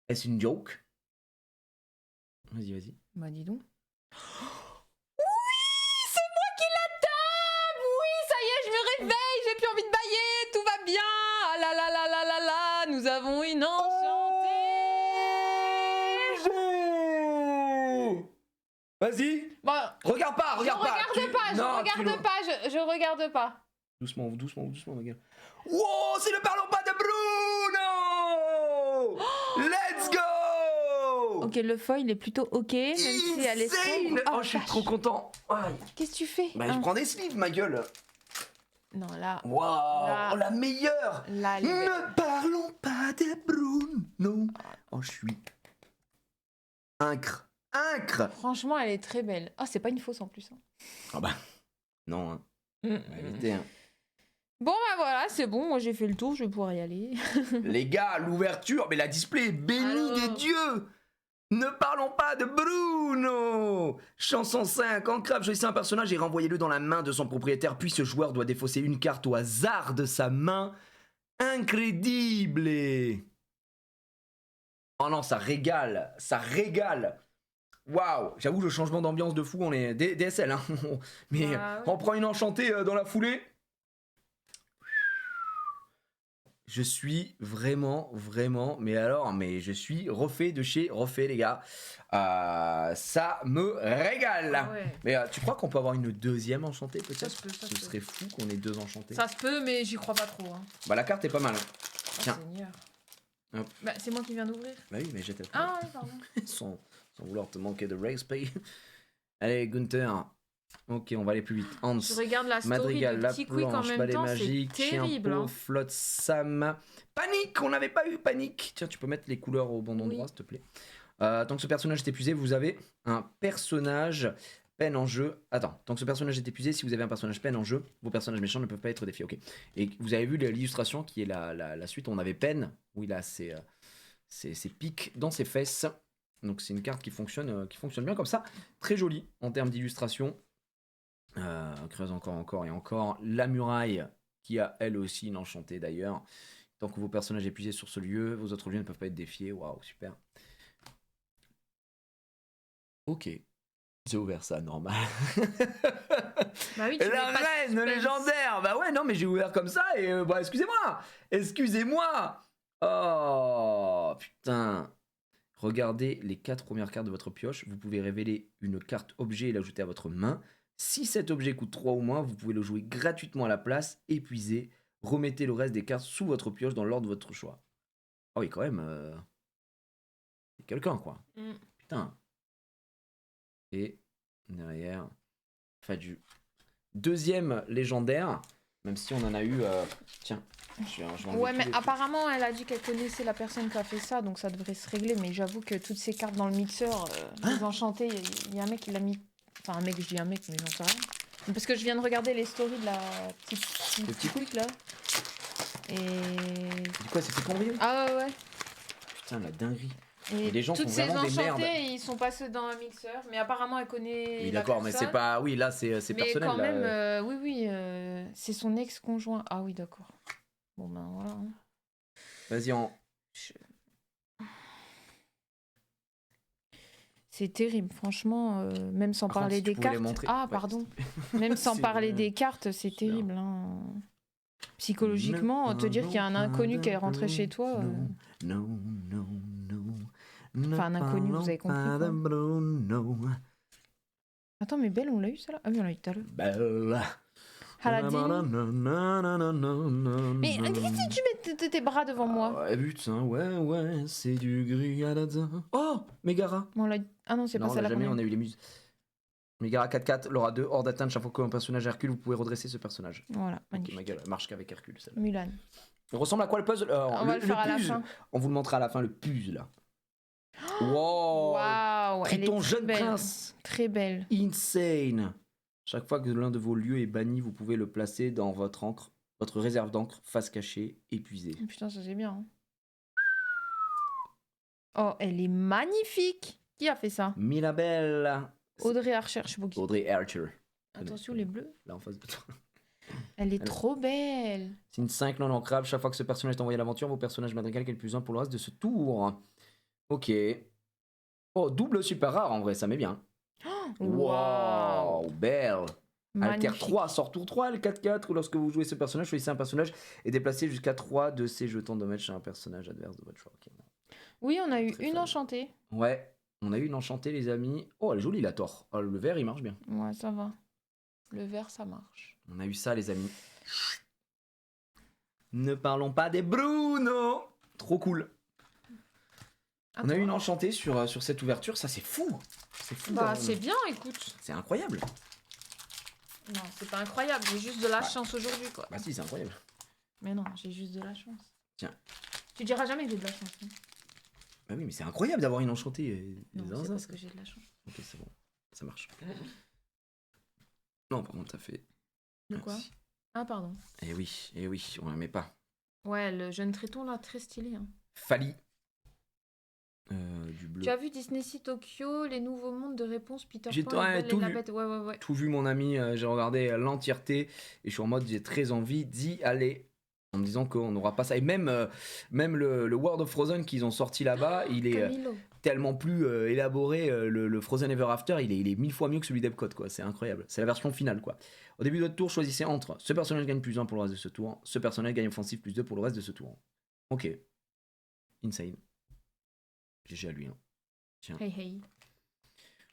Est-ce une joke? Vas-y. Bah dis donc. Oui, c'est moi qui la tape. Oui, ça y est, je me réveille, j'ai plus envie de bailler, tout va bien. Ah là là là là là là, nous avons une enchantée. Vas-y. Bon, Regarde pas. je regarde Non, tu le- pas, je regarde pas. Doucement, ma gueule. Wow, c'est le parlons pas de Bruno. Let's go. Ok, le foil est plutôt ok, même si elle est sombre. Insane. Oh, je suis vache. trop content. Aïe. Qu'est-ce que tu fais? Bah, je prends des sleeves, ma gueule. Non, là, Waouh, Là. oh, la meilleure. là, elle est belle. Ne parlons pas de Bruno. Oh, je suis incre. Franchement, elle est très belle. Ah, c'est pas une fausse en plus. Hein. Ah bah, non, hein. On va éviter, hein. Bon, bah voilà, c'est bon. Moi, j'ai fait le tour. Je vais pouvoir y aller. Les gars, l'ouverture, mais la display est bénie Alors. des dieux. Ne parlons pas de Bruno. Chanson 5. Ancrable, choisissez un personnage et renvoyez-le dans la main de son propriétaire. Puis ce joueur doit défausser une carte au hasard de sa main. Incredible. Oh non, ça régale. Waouh, j'avoue le changement d'ambiance de fou, on est DSL, hein. Mais Bah ouais. on prend une enchantée dans la foulée. Je suis vraiment, mais je suis refait de chez refait, les gars. Ça me régale. Ah ouais. Mais tu crois qu'on peut avoir une deuxième enchantée Ça peut-être? se peut, ça Ce se peut. serait fou qu'on ait deux enchantés. Ça se peut, mais j'y crois pas trop. Hein. Bah la carte est pas mal. Oh, Tiens. Seigneur. Hop. Bah, c'est moi qui viens d'ouvrir. Bah oui, mais j'étais Ah, ouais, pardon. sans vouloir te manquer de respect. Allez, Gunther. Ok, on va aller plus vite. Hans. Je regarde la story Madrigal, de la Petit Quick en planche, même balai temps. C'est magique, chien terrible. pot, Hein. flotte, Sam. Panique, on n'avait pas eu panique. Tiens, tu peux mettre les couleurs au bon endroit, Oui. s'il te plaît. Tant que ce personnage est épuisé, vous avez un personnage peine en jeu. Attends, tant que ce personnage est épuisé, si vous avez un personnage peine en jeu, vos personnages méchants ne peuvent pas être défiés. Ok. Et vous avez vu l'illustration qui est la suite. On avait peine. Oui, là, c'est pique dans ses fesses. Donc c'est une carte qui fonctionne bien comme ça. Très jolie en termes d'illustration. Creuse encore et encore. La muraille, qui a elle aussi une enchantée d'ailleurs. Tant que vos personnages épuisés sur ce lieu, vos autres lieux ne peuvent pas être défiés. Waouh, super. Ok. J'ai ouvert ça, normal. Bah oui, tu La mets pas de reine suspense. légendaire. Bah ouais, non, mais j'ai ouvert comme ça et bah excusez-moi. Oh, putain. Regardez les 4 premières cartes de votre pioche. Vous pouvez révéler une carte objet et l'ajouter à votre main. Si cet objet coûte 3 ou moins, vous pouvez le jouer gratuitement à la place. Épuisez. Remettez le reste des cartes sous votre pioche dans l'ordre de votre choix. Ah oui, quand même. C'est quelqu'un, quoi. Mm. Putain. Et derrière, Fadu. Deuxième légendaire. Même si on en a eu... Tiens. Je vais enlever Ouais, tous mais les- apparemment, elle a dit qu'elle connaissait la personne qui a fait ça, donc ça devrait se régler. Mais j'avoue que toutes ces cartes dans le mixeur, les enchantés, il y a un mec qui l'a mis. Enfin, un mec, je dis un mec, mais j'en sais rien. Parce que je viens de regarder les stories de la petite Le petit quick là. Et. C'est quoi, c'est fait cambriolé? Ah ouais, ouais. Putain, la dinguerie. Et Mais les gens toutes font ces vraiment des merdes. enchantés, ils sont passés dans un mixeur. Mais apparemment, elle connaît. Oui, la d'accord, mais c'est personne. pas... Oui, là, c'est Mais personnel. quand là. même, oui, c'est son ex-conjoint. Ah oui, d'accord. Bon ben voilà. Hein. Vas-y, Je- C'est terrible, franchement, même sans Par contre, parler si tu des pouvais les cartes. montrer. Ah, Ouais, pardon. Même sans c'est parler vrai. des cartes, c'est Super. terrible. Hein. Psychologiquement, te dire qu'il y a un inconnu qui est rentré chez toi. Non, non, non. Enfin, un inconnu, vous avez compris, quoi. Bruno. Attends, mais Belle, on l'a eu ça là? Ah oui, on l'a eu tout à l'heure. Belle. Aladdin. Mais qu'est-ce que tu mets tes bras devant moi? Ouais, putain, ouais, c'est du gris Aladdin. Oh, Mégara. On l'a... Ah non, c'est pas Non, on ça l'a là qu'on jamais, a eu. on a eu les muses. Mégara 4-4, Laura 2, hors d'atteinte, chaque fois qu'un personnage Hercule, vous pouvez redresser ce personnage. Voilà, Ok, magnifique. ma gueule, elle marche qu'avec Hercule, celle-là. Mulan. Il ressemble à quoi le puzzle? On va le faire à la puzzle. fin. On vous le montrera à la fin, le puzzle, là. Waouh, elle est Triton très jeune belle. prince. Très belle. Insane. Chaque fois que l'un de vos lieux est banni, vous pouvez le placer dans votre encre, votre réserve d'encre, face cachée, épuisée. Oh, putain, ça c'est bien. Hein. Oh, elle est magnifique. Qui a fait ça? Mirabelle. Audrey Archer, je sais pas qui. Audrey Archer. Attention, les bleus. Là en face de toi. Elle est trop belle. Signe 5 non ancrable. Chaque fois que ce personnage est envoyé à l'aventure, vos personnages madrigal quel plus 1 pour le reste de ce tour. Ok. Oh, double super rare en vrai, ça met bien. Waouh. Wow, belle. Alter Magnifique. 3, sort tour 3, L4-4, ou lorsque vous jouez ce personnage, choisissez un personnage et déplacez jusqu'à 3 de ses jetons de dommage chez un personnage adverse de votre choix. Ok. Oui, on a eu Très une fan. enchantée. Ouais, on a eu une enchantée, les amis. Oh, elle est jolie, la Thor. Oh, le vert, il marche bien. Ouais, ça va. Le vert, ça marche. On a eu ça, les amis. Ne parlons pas des Bruno. Trop cool. On a eu une enchantée sur cette ouverture, ça c'est fou. C'est fou. Bah, d'avoir c'est une- bien, écoute. C'est incroyable. Non, c'est pas incroyable, j'ai juste de la chance aujourd'hui, quoi. Bah si, c'est incroyable. Mais non, j'ai juste de la chance. Tiens. Tu diras jamais que j'ai de la chance. Hein. Bah oui, mais c'est incroyable d'avoir une enchantée. Non, des c'est zinzins, parce ça. que j'ai de la chance. Ok, c'est bon. Ça marche. Non, par contre, t'as fait. De quoi? Merci. Ah, pardon. Eh oui, on la met pas. Ouais, le jeune Triton, là, très stylé. Hein. Fali. Du bleu. Tu as vu Disney Sea Tokyo, les nouveaux mondes de réponse, Peter J'ai Pan, ouais, la Belle tout et la vu. Bête. Ouais. Tout vu, mon ami. J'ai regardé l'entièreté et je suis en mode j'ai très envie d'y aller. En me disant qu'on n'aura pas ça. Et même le World of Frozen qu'ils ont sorti là-bas, il est Camilo. tellement plus élaboré. Le Frozen Ever After, il est 1000 fois mieux que celui d'Epcot, quoi. C'est incroyable. C'est la version finale, quoi. Au début de votre tour, choisissez entre ce personnage gagne plus 1 pour le reste de ce tour, ce personnage gagne offensif plus 2 pour le reste de ce tour. Ok. Insane. GG à lui. Hein. Tiens. Hey.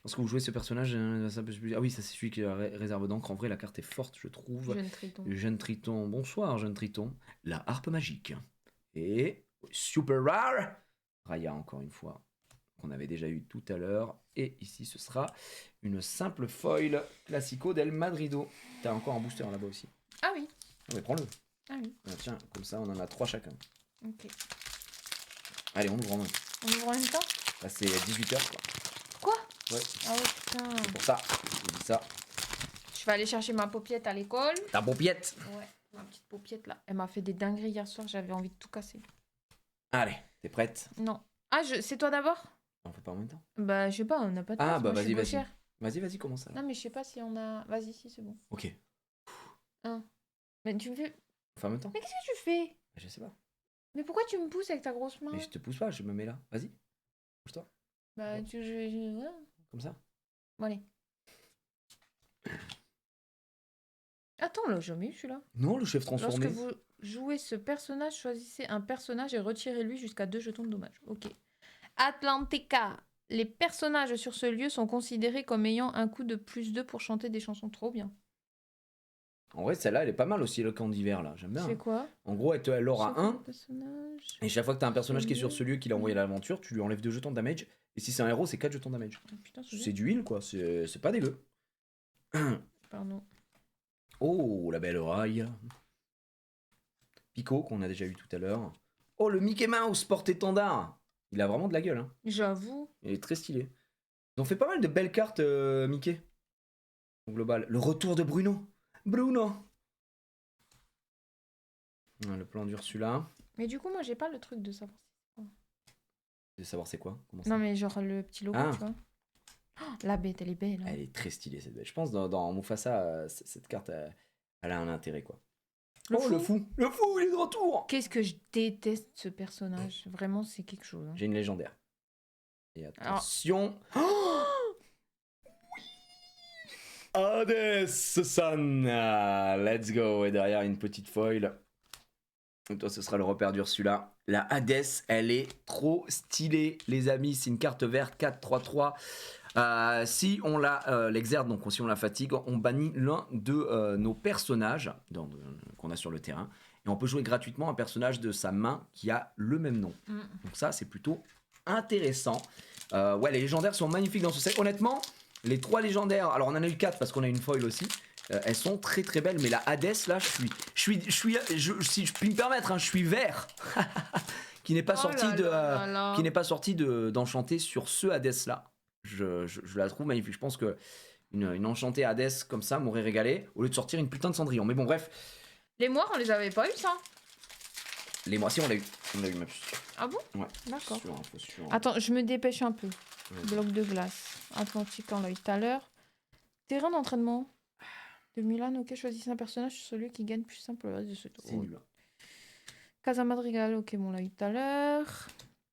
Lorsque vous jouez ce personnage, ça peut... ah oui, ça c'est celui qui a réserve d'encre. En vrai, la carte est forte, je trouve. Jeune Triton. Jeune Triton, bonsoir, jeune Triton. La harpe magique. Et super rare, Raya encore une fois, qu'on avait déjà eu tout à l'heure. Et ici, ce sera une simple foil classico del Madrido. T'as encore un booster là-bas aussi. Ah oui. Non mais prends-le. Ah oui. Ah, tiens, comme ça, on en a 3 chacun. Ok. Allez, on ouvre en main. On ouvre en même temps? Là, c'est 18h, quoi. Quoi? Ouais, Ah ouais, putain. c'est pour ça. Je dis ça. Je vais aller chercher ma paupiette à l'école. Ta paupiette. Ouais, ma petite paupiette là. Elle m'a fait des dingueries hier soir, j'avais envie de tout casser. Allez, t'es prête? Non. Ah, c'est toi d'abord? On fait pas en même temps. Bah, je sais pas, on n'a pas de Ah, place, bah moi, je suis vas-y. gauchère. Vas-y, commence ça. Non, mais je sais pas si on a... Vas-y, si, c'est bon. Ok. Mais tu me fais... On fait en même temps? Mais qu'est-ce que tu fais? Je sais pas. Mais pourquoi tu me pousses avec ta grosse main? Mais je te pousse pas, je me mets là. Vas-y. Pousse-toi. Bah, ouais. Comme ça. Bon, allez. Attends, là, j'ai jamais eu celui-là. Non, le chef Lorsque transformé. vous jouez ce personnage, choisissez un personnage et retirez-lui jusqu'à 2 jetons de dommage. Ok. Atlantica. Les personnages sur ce lieu sont considérés comme ayant un coût de plus 2 pour chanter des chansons. Trop bien. En vrai, celle-là, elle est pas mal aussi, le camp d'hiver, là. J'aime bien. C'est Hein. quoi? En gros, elle aura C'est 1. quoi le personnage Et chaque fois que t'as un personnage qui est sur ce lieu qu'il a envoyé à l'aventure, tu lui enlèves 2 jetons de damage. Et si c'est un héros, c'est 4 jetons de damage. Oh, putain, C'est du heal, quoi. C'est pas dégueu. Pardon. Oh, la belle raille. Pico, qu'on a déjà eu tout à l'heure. Oh, le Mickey Mouse porte-étendard. Il a vraiment de la gueule. Hein. J'avoue. Il est très stylé. Ils ont fait pas mal de belles cartes, Mickey. Au global. Le retour de Bruno. Bruno. Ah, le plan d'Ursula. Mais du coup, moi, j'ai pas le truc de savoir. De savoir c'est quoi. Comment ça Non, mais genre le petit logo, Ah. tu vois. Oh, la bête, elle est belle. Hein. Elle est très stylée cette bête. Je pense dans Mufasa, cette carte, elle a un intérêt quoi. Le fou. Le fou. Le fou, il est de retour. Qu'est-ce que je déteste ce personnage. Vraiment, c'est quelque chose. Hein. J'ai une légendaire. Et attention. Oh Hades-san. Let's go. Et derrière, une petite foil. Et toi, ce sera le repère d'Ursula. La Hades, elle est trop stylée, les amis. C'est une carte verte 4-3-3. Si on l'exerce, donc si on la fatigue, on bannit l'un de nos personnages qu'on a sur le terrain. Et on peut jouer gratuitement un personnage de sa main qui a le même nom. Donc ça, c'est plutôt intéressant. Ouais, les légendaires sont magnifiques dans ce set. Honnêtement, les 3 légendaires, alors on en a eu 4 parce qu'on a une foil aussi. Elles sont très très belles, mais la Hades là, si je puis me permettre, je suis vert, qui n'est pas sorti d'enchanter sur ce Hades là. Je la trouve magnifique. Je pense que une enchantée Hades comme ça m'aurait régalé au lieu de sortir une putain de Cendrillon. Mais bon, bref. Les moires, on les avait pas eu ça. Les moires, si on l'a eu ma puce. Ah bon? Ouais. D'accord. Sûr. Attends, je me dépêche un peu. Ouais. Bloc de glace. Atlantique, on l'a eu tout à l'heure. Terrain d'entraînement. De Milan, ok, choisissez un personnage sur celui qui gagne plus simple le reste de ce tour. C'est nul. Casa Madrigal, ok, bon, on l'a eu tout à l'heure.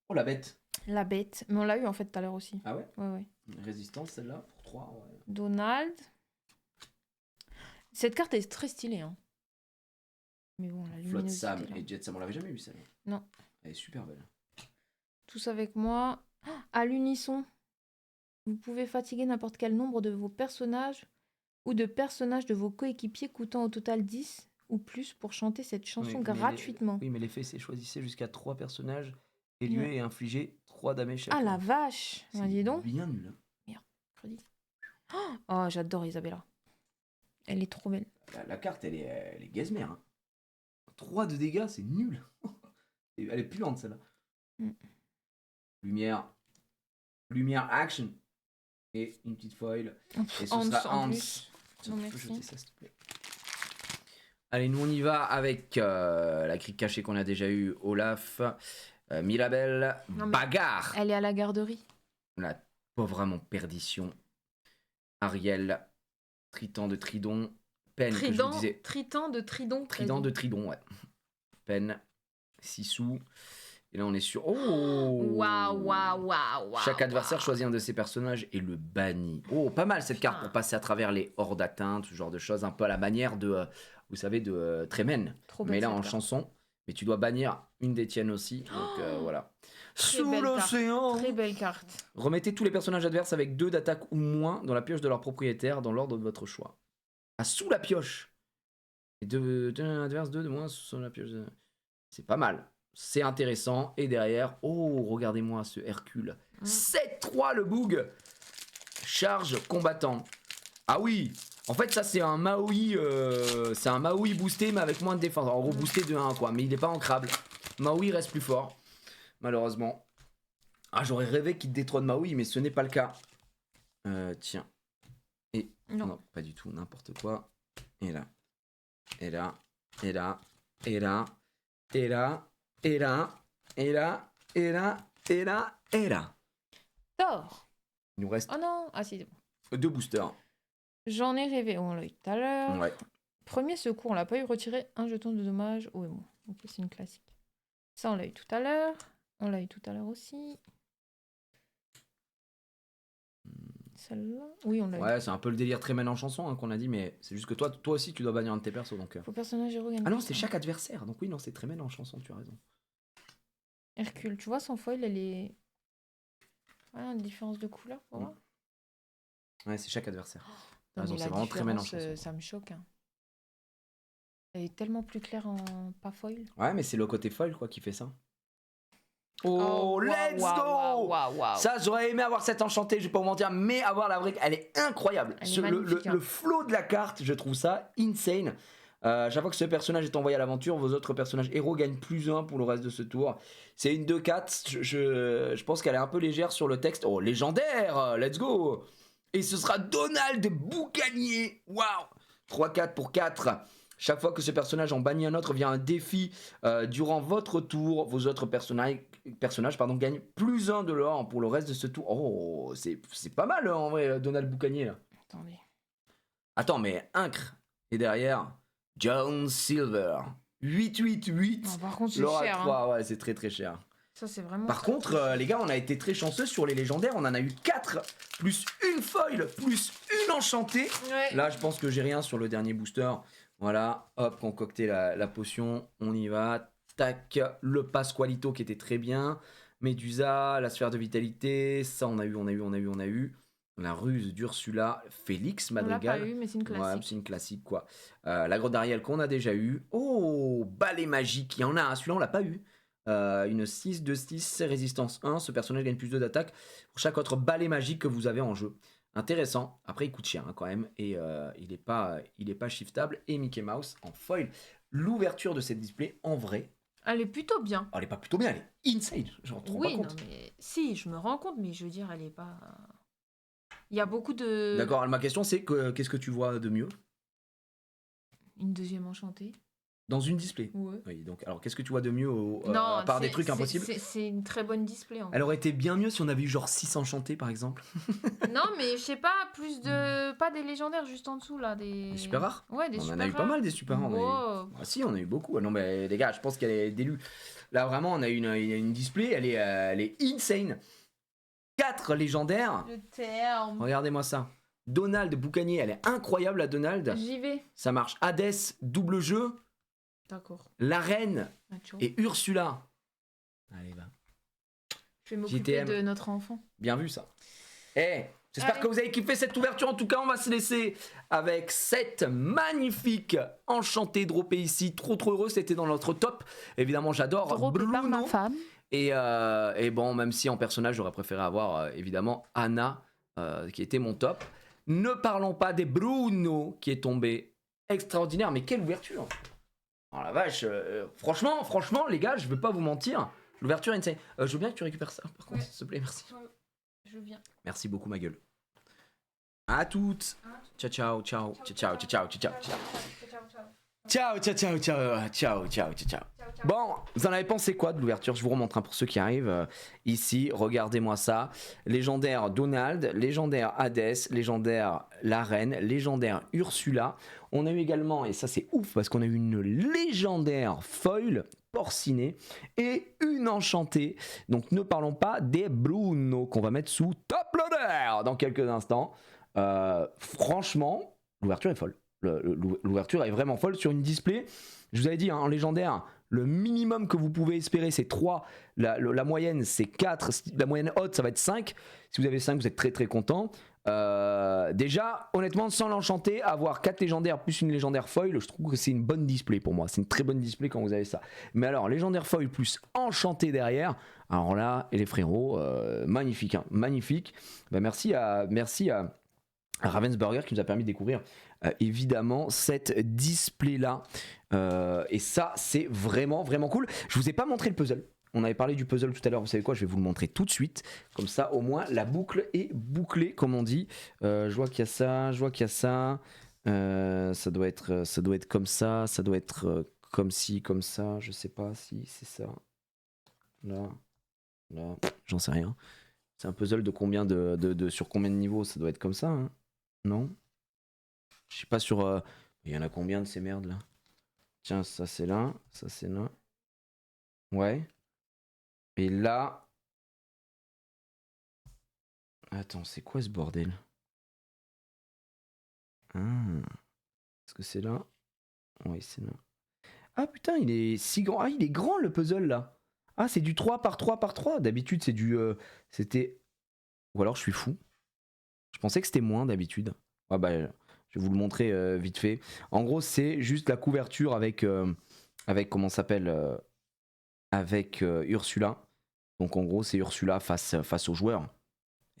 Oh, la bête. La bête, mais on l'a eu en fait tout à l'heure aussi. Ah ouais? Ouais. Résistance, celle-là, pour 3. Ouais. Donald. Cette carte est très stylée, hein. Mais bon, la Flotte luminosité. Sam là. et Jet Sam, on l'avait jamais eu celle-là. Non. Elle est super belle. Tous avec moi. À l'unisson. Vous pouvez fatiguer n'importe quel nombre de vos personnages ou de personnages de vos coéquipiers coûtant au total 10 ou plus pour chanter cette chanson gratuitement. Oui, mais l'effet, c'est choisissez jusqu'à 3 personnages élués et infligez 3 damage chacun. Ah la vache! C'est Dis donc. bien nul. Crédit. Oh, j'adore Isabella. Elle est trop belle. La carte, elle est gazmère. Hein. 3 de dégâts, c'est nul. Elle est puante, celle-là. Lumière action. Et une petite foil. Et ce sera Hans. Non, Tu peux jeter merci. ça, s'il te plaît. Allez, nous on y va avec la crique cachée qu'on a déjà eue, Olaf, Mirabelle, Non, mais- Bagarre. Elle est à la garderie. La pauvre âme en perdition. Ariel, Triton de Tridon, Peine, que je vous disais. Triton de Tridon. Trident de Tridon, ouais. Peine, Sissou. Et là, on est sur. Oh Waouh. Chaque adversaire choisit un de ses personnages et le bannit. Oh, pas mal cette carte Putain. pour passer à travers les hors d'atteinte, ce genre de choses, un peu à la manière de, vous savez, de Tremen. Trop belle Mais là, cette en carte. chanson. Mais tu dois bannir une des tiennes aussi. Donc voilà. Très Sous belle carte. l'océan. Très belle carte. Remettez tous les personnages adverses avec 2 d'attaque ou moins dans la pioche de leur propriétaire dans l'ordre de votre choix. Ah, sous la pioche. Et 2 adverses, 2 de moins sous la pioche. C'est pas mal. C'est intéressant. Et derrière, oh, regardez-moi ce Hercule. 7-3 le boug. Charge combattant. Ah oui. En fait, ça c'est un Maui, boosté mais avec moins de défense. En gros, boosté de 1 quoi. Mais il n'est pas ancrable. Maui reste plus fort. Malheureusement. Ah, j'aurais rêvé qu'il détrône Maui, mais ce n'est pas le cas. Tiens. Et non, pas du tout, n'importe quoi. Et là. Et là. Et là. Et là. Et là. Et là. Et là. Et là. Et là. Et là. Thor. Il nous reste Oh non. Ah si, c'est bon. 2 boosters. J'en ai rêvé. On l'a eu tout à l'heure. Ouais. Premier secours, on l'a pas eu. Retirer un jeton de dommage. Ouais, bon. Ok, c'est une classique. Ça, on l'a eu tout à l'heure. On l'a eu tout à l'heure aussi. Celle-là. Oui, on l'a eu. Ouais, c'est un peu le délire très en chanson qu'on a dit, mais c'est juste que toi aussi, tu dois bannir un de tes persos. Donc, Faut personnage héros gagne ah non, plus c'est un. chaque adversaire. Donc oui, non, c'est très en chanson, tu as raison. Hercule, tu vois, son foil, elle est. Ouais, une différence de couleur pour moi. Ouais, c'est chaque adversaire. T'as Non, raison, mais c'est la vraiment très en différence, chanson. ça me choque. Hein. Elle est tellement plus claire en pas foil. Ouais, mais c'est le côté foil quoi qui fait ça. Oh, let's go! Wow. Ça, j'aurais aimé avoir cette enchantée, je vais pas vous mentir, mais avoir la vraie, elle est incroyable. Elle est magnifique, hein. Le flow de la carte, je trouve ça insane. Chaque fois que ce personnage est envoyé à l'aventure, vos autres personnages héros gagnent +1 pour le reste de ce tour. C'est une 2-4, je pense qu'elle est un peu légère sur le texte. Oh, légendaire, let's go! Et ce sera Donald Boucanier, waouh! 3-4 pour 4. Chaque fois que ce personnage en bannit un autre via un défi durant votre tour, vos autres personnages gagnent +1 de l'or pour le reste de ce tour. Oh, c'est pas mal en vrai, Donald Boucanier. Là. Attendez. Attends, mais Incre. Et derrière, John Silver. 8-8-8. Non, par contre, c'est L'or à cher. 3, ouais, c'est très très cher. Ça, c'est vraiment. Par contre, les gars, on a été très chanceux sur les légendaires. On en a eu 4, plus une foil, plus une enchantée. Ouais. Là, je pense que j'ai rien sur le dernier booster. Voilà, hop, concocter la potion. On y va. Tac, le Pasqualito qui était très bien. Médusa, la sphère de vitalité. Ça, on a eu. La ruse d'Ursula, Félix On l'a Madrigal. pas eu, mais c'est une Ouais, classique. c'est une classique quoi. La grotte d'Ariel qu'on a déjà eu. Oh, balai magique, il y en a un, celui-là on l'a pas eu. Une 6 de 6, résistance 1. Ce personnage gagne plus 2 d'attaque pour chaque autre balai magique que vous avez en jeu. Intéressant. Après, il coûte cher hein, quand même. Et il est pas shiftable. Et Mickey Mouse en foil. L'ouverture de cette display, en vrai, Elle est plutôt bien. elle est pas plutôt bien, elle est insane. J'en trouve pas Oui, non, compte. mais si, je me rends compte, mais je veux dire, elle est pas. Il y a beaucoup de. D'accord, ma question c'est que, qu'est-ce que tu vois de mieux Une deuxième enchantée. dans une display? Ouais. Oui, donc alors qu'est-ce que tu vois de mieux Non, à part des trucs impossibles? C'est une très bonne display. En fait. Elle aurait été bien mieux si on avait eu genre 6 enchantés par exemple. Non, mais je sais pas, plus de. Pas des légendaires juste en dessous là. Des Super rares. Ouais, des On super en a eu pas rares. mal des super rares. Wow. Ah si, on a eu beaucoup. Ah non mais les gars, je pense qu'elle est délue. Là vraiment, on a une display, elle est insane. 4 légendaires. Le terme. Regardez-moi ça. Donald Boucanier, elle est incroyable la Donald. J'y vais. Ça marche. Hades, double jeu. D'accord. La reine Nacho. et Ursula. Allez, va. Je vais m'occuper JTM. de notre enfant. Bien vu ça. J'espère Allez. que vous avez kiffé cette ouverture. En tout cas, on va se laisser avec cette magnifique enchantée droppée ici. Trop heureux, c'était dans notre top. Évidemment, j'adore Drôle par ma Bruno. femme. Et bon, même si en personnage, j'aurais préféré avoir évidemment Anna, qui était mon top. Ne parlons pas des Bruno qui est tombé. Extraordinaire, mais quelle ouverture! Oh la vache, franchement, les gars, je veux pas vous mentir. L'ouverture est insane. Je veux bien que tu récupères ça, par contre, Ouais. s'il te plaît, merci. Je viens. Merci beaucoup, ma gueule. À toutes. Ciao, ciao, ciao, ciao, ciao, ciao, ciao, ciao. Ciao, ciao, ciao, ciao, ciao, ciao, ciao. Bon, vous en avez pensé quoi de l'ouverture? Je vous remontre pour ceux qui arrivent ici. Regardez-moi ça. Légendaire Donald, légendaire Hades, légendaire la reine, légendaire Ursula. On a eu également, et ça c'est ouf parce qu'on a eu une légendaire foil porcinée et une enchantée. Donc ne parlons pas des Bruno qu'on va mettre sous top loader dans quelques instants. Franchement, l'ouverture est folle. L'ouverture est vraiment folle sur une display. Je vous avais dit, hein, en légendaire, le minimum que vous pouvez espérer, c'est 3. La moyenne, c'est 4. La moyenne haute, ça va être 5. Si vous avez 5, vous êtes très très content. Déjà, honnêtement, sans l'enchanter, avoir 4 légendaires plus une légendaire foil, je trouve que c'est une bonne display pour moi. C'est une très bonne display quand vous avez ça. Mais alors, légendaire foil plus enchanté derrière, alors là, et les frérots, magnifique. Hein, magnifique. Ben, merci à Ravensburger qui nous a permis de découvrir évidemment cette display là et ça c'est vraiment cool. Je vous ai pas montré le puzzle, on avait parlé du puzzle tout à l'heure, vous savez quoi, je vais vous le montrer tout de suite, comme ça au moins la boucle est bouclée comme on dit. Je vois qu'il y a ça, ça doit être comme ça, ça doit être comme ci, comme ça, je sais pas si c'est ça, là, j'en sais rien. C'est un puzzle de combien sur combien de niveaux, ça doit être comme ça, hein. Non? Je sais pas sur... Il y en a combien de ces merdes là? Tiens, ça c'est là, ça c'est là. Ouais. Et là... Attends, c'est quoi ce bordel? Ah. Est-ce que c'est là? Oui, c'est là. Ah putain, il est si grand. Ah, il est grand le puzzle là. Ah, c'est du 3 par 3 par 3. D'habitude, c'est du... C'était... Ou alors je suis fou. Je pensais que c'était moins d'habitude. Ah bah... Je vais vous le montrer vite fait. En gros, c'est juste la couverture avec comment ça s'appelle avec Ursula. Donc en gros, c'est Ursula face aux joueurs.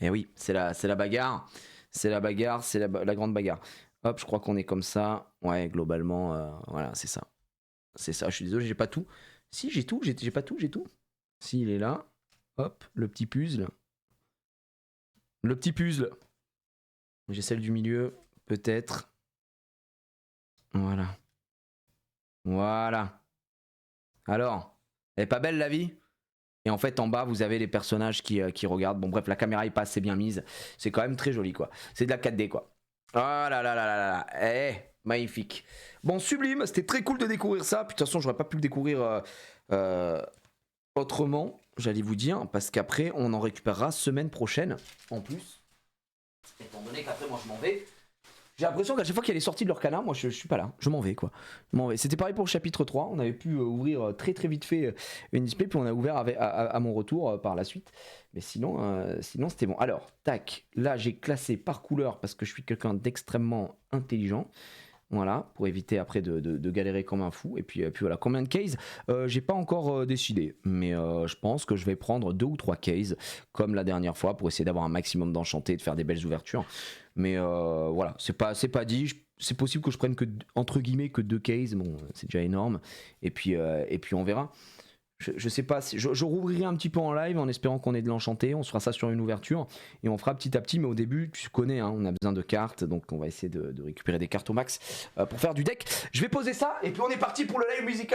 Et oui, c'est la bagarre. C'est la bagarre, c'est la grande bagarre. Hop, je crois qu'on est comme ça. Ouais, globalement, voilà, c'est ça. C'est ça, je suis désolé, j'ai pas tout. Si, j'ai tout, j'ai pas tout, j'ai tout. Si, il est là. Hop, le petit puzzle. Le petit puzzle. J'ai celle du milieu. Peut-être. Voilà. Alors, elle est pas belle la vie? Et en fait, en bas, vous avez les personnages qui regardent. Bon, bref, la caméra est pas assez bien mise. C'est quand même très joli, quoi. C'est de la 4D, quoi. Oh là là là là là. Magnifique. Bon, sublime. C'était très cool de découvrir ça. Puis de toute façon, j'aurais pas pu le découvrir autrement. j'allais vous dire, parce qu'après on en récupérera semaine prochaine en plus. Étant donné qu'après moi je m'en vais. J'ai l'impression qu'à chaque fois qu'il y a les sorties de l'Orcana, moi je suis pas là, je m'en vais quoi. Je m'en vais. C'était pareil pour le chapitre 3, on avait pu ouvrir très très vite fait une display, puis on a ouvert à mon retour par la suite. Mais sinon c'était bon. Alors, tac, là j'ai classé par couleur parce que je suis quelqu'un d'extrêmement intelligent. Voilà, pour éviter après de galérer comme un fou. Et puis voilà, combien de cases j'ai pas encore décidé, mais je pense que je vais prendre 2 ou 3 cases comme la dernière fois pour essayer d'avoir un maximum d'enchantés et de faire des belles ouvertures. Mais voilà, c'est pas dit. C'est possible que je prenne que entre guillemets que 2 cases, bon, c'est déjà énorme. Et puis on verra. Je sais pas, je rouvrirai un petit peu en live en espérant qu'on ait de l'enchanté, on se fera ça sur une ouverture et on fera petit à petit, mais au début tu connais, hein, on a besoin de cartes, donc on va essayer de récupérer des cartes au max pour faire du deck. Je vais poser ça et puis on est parti pour le live musical.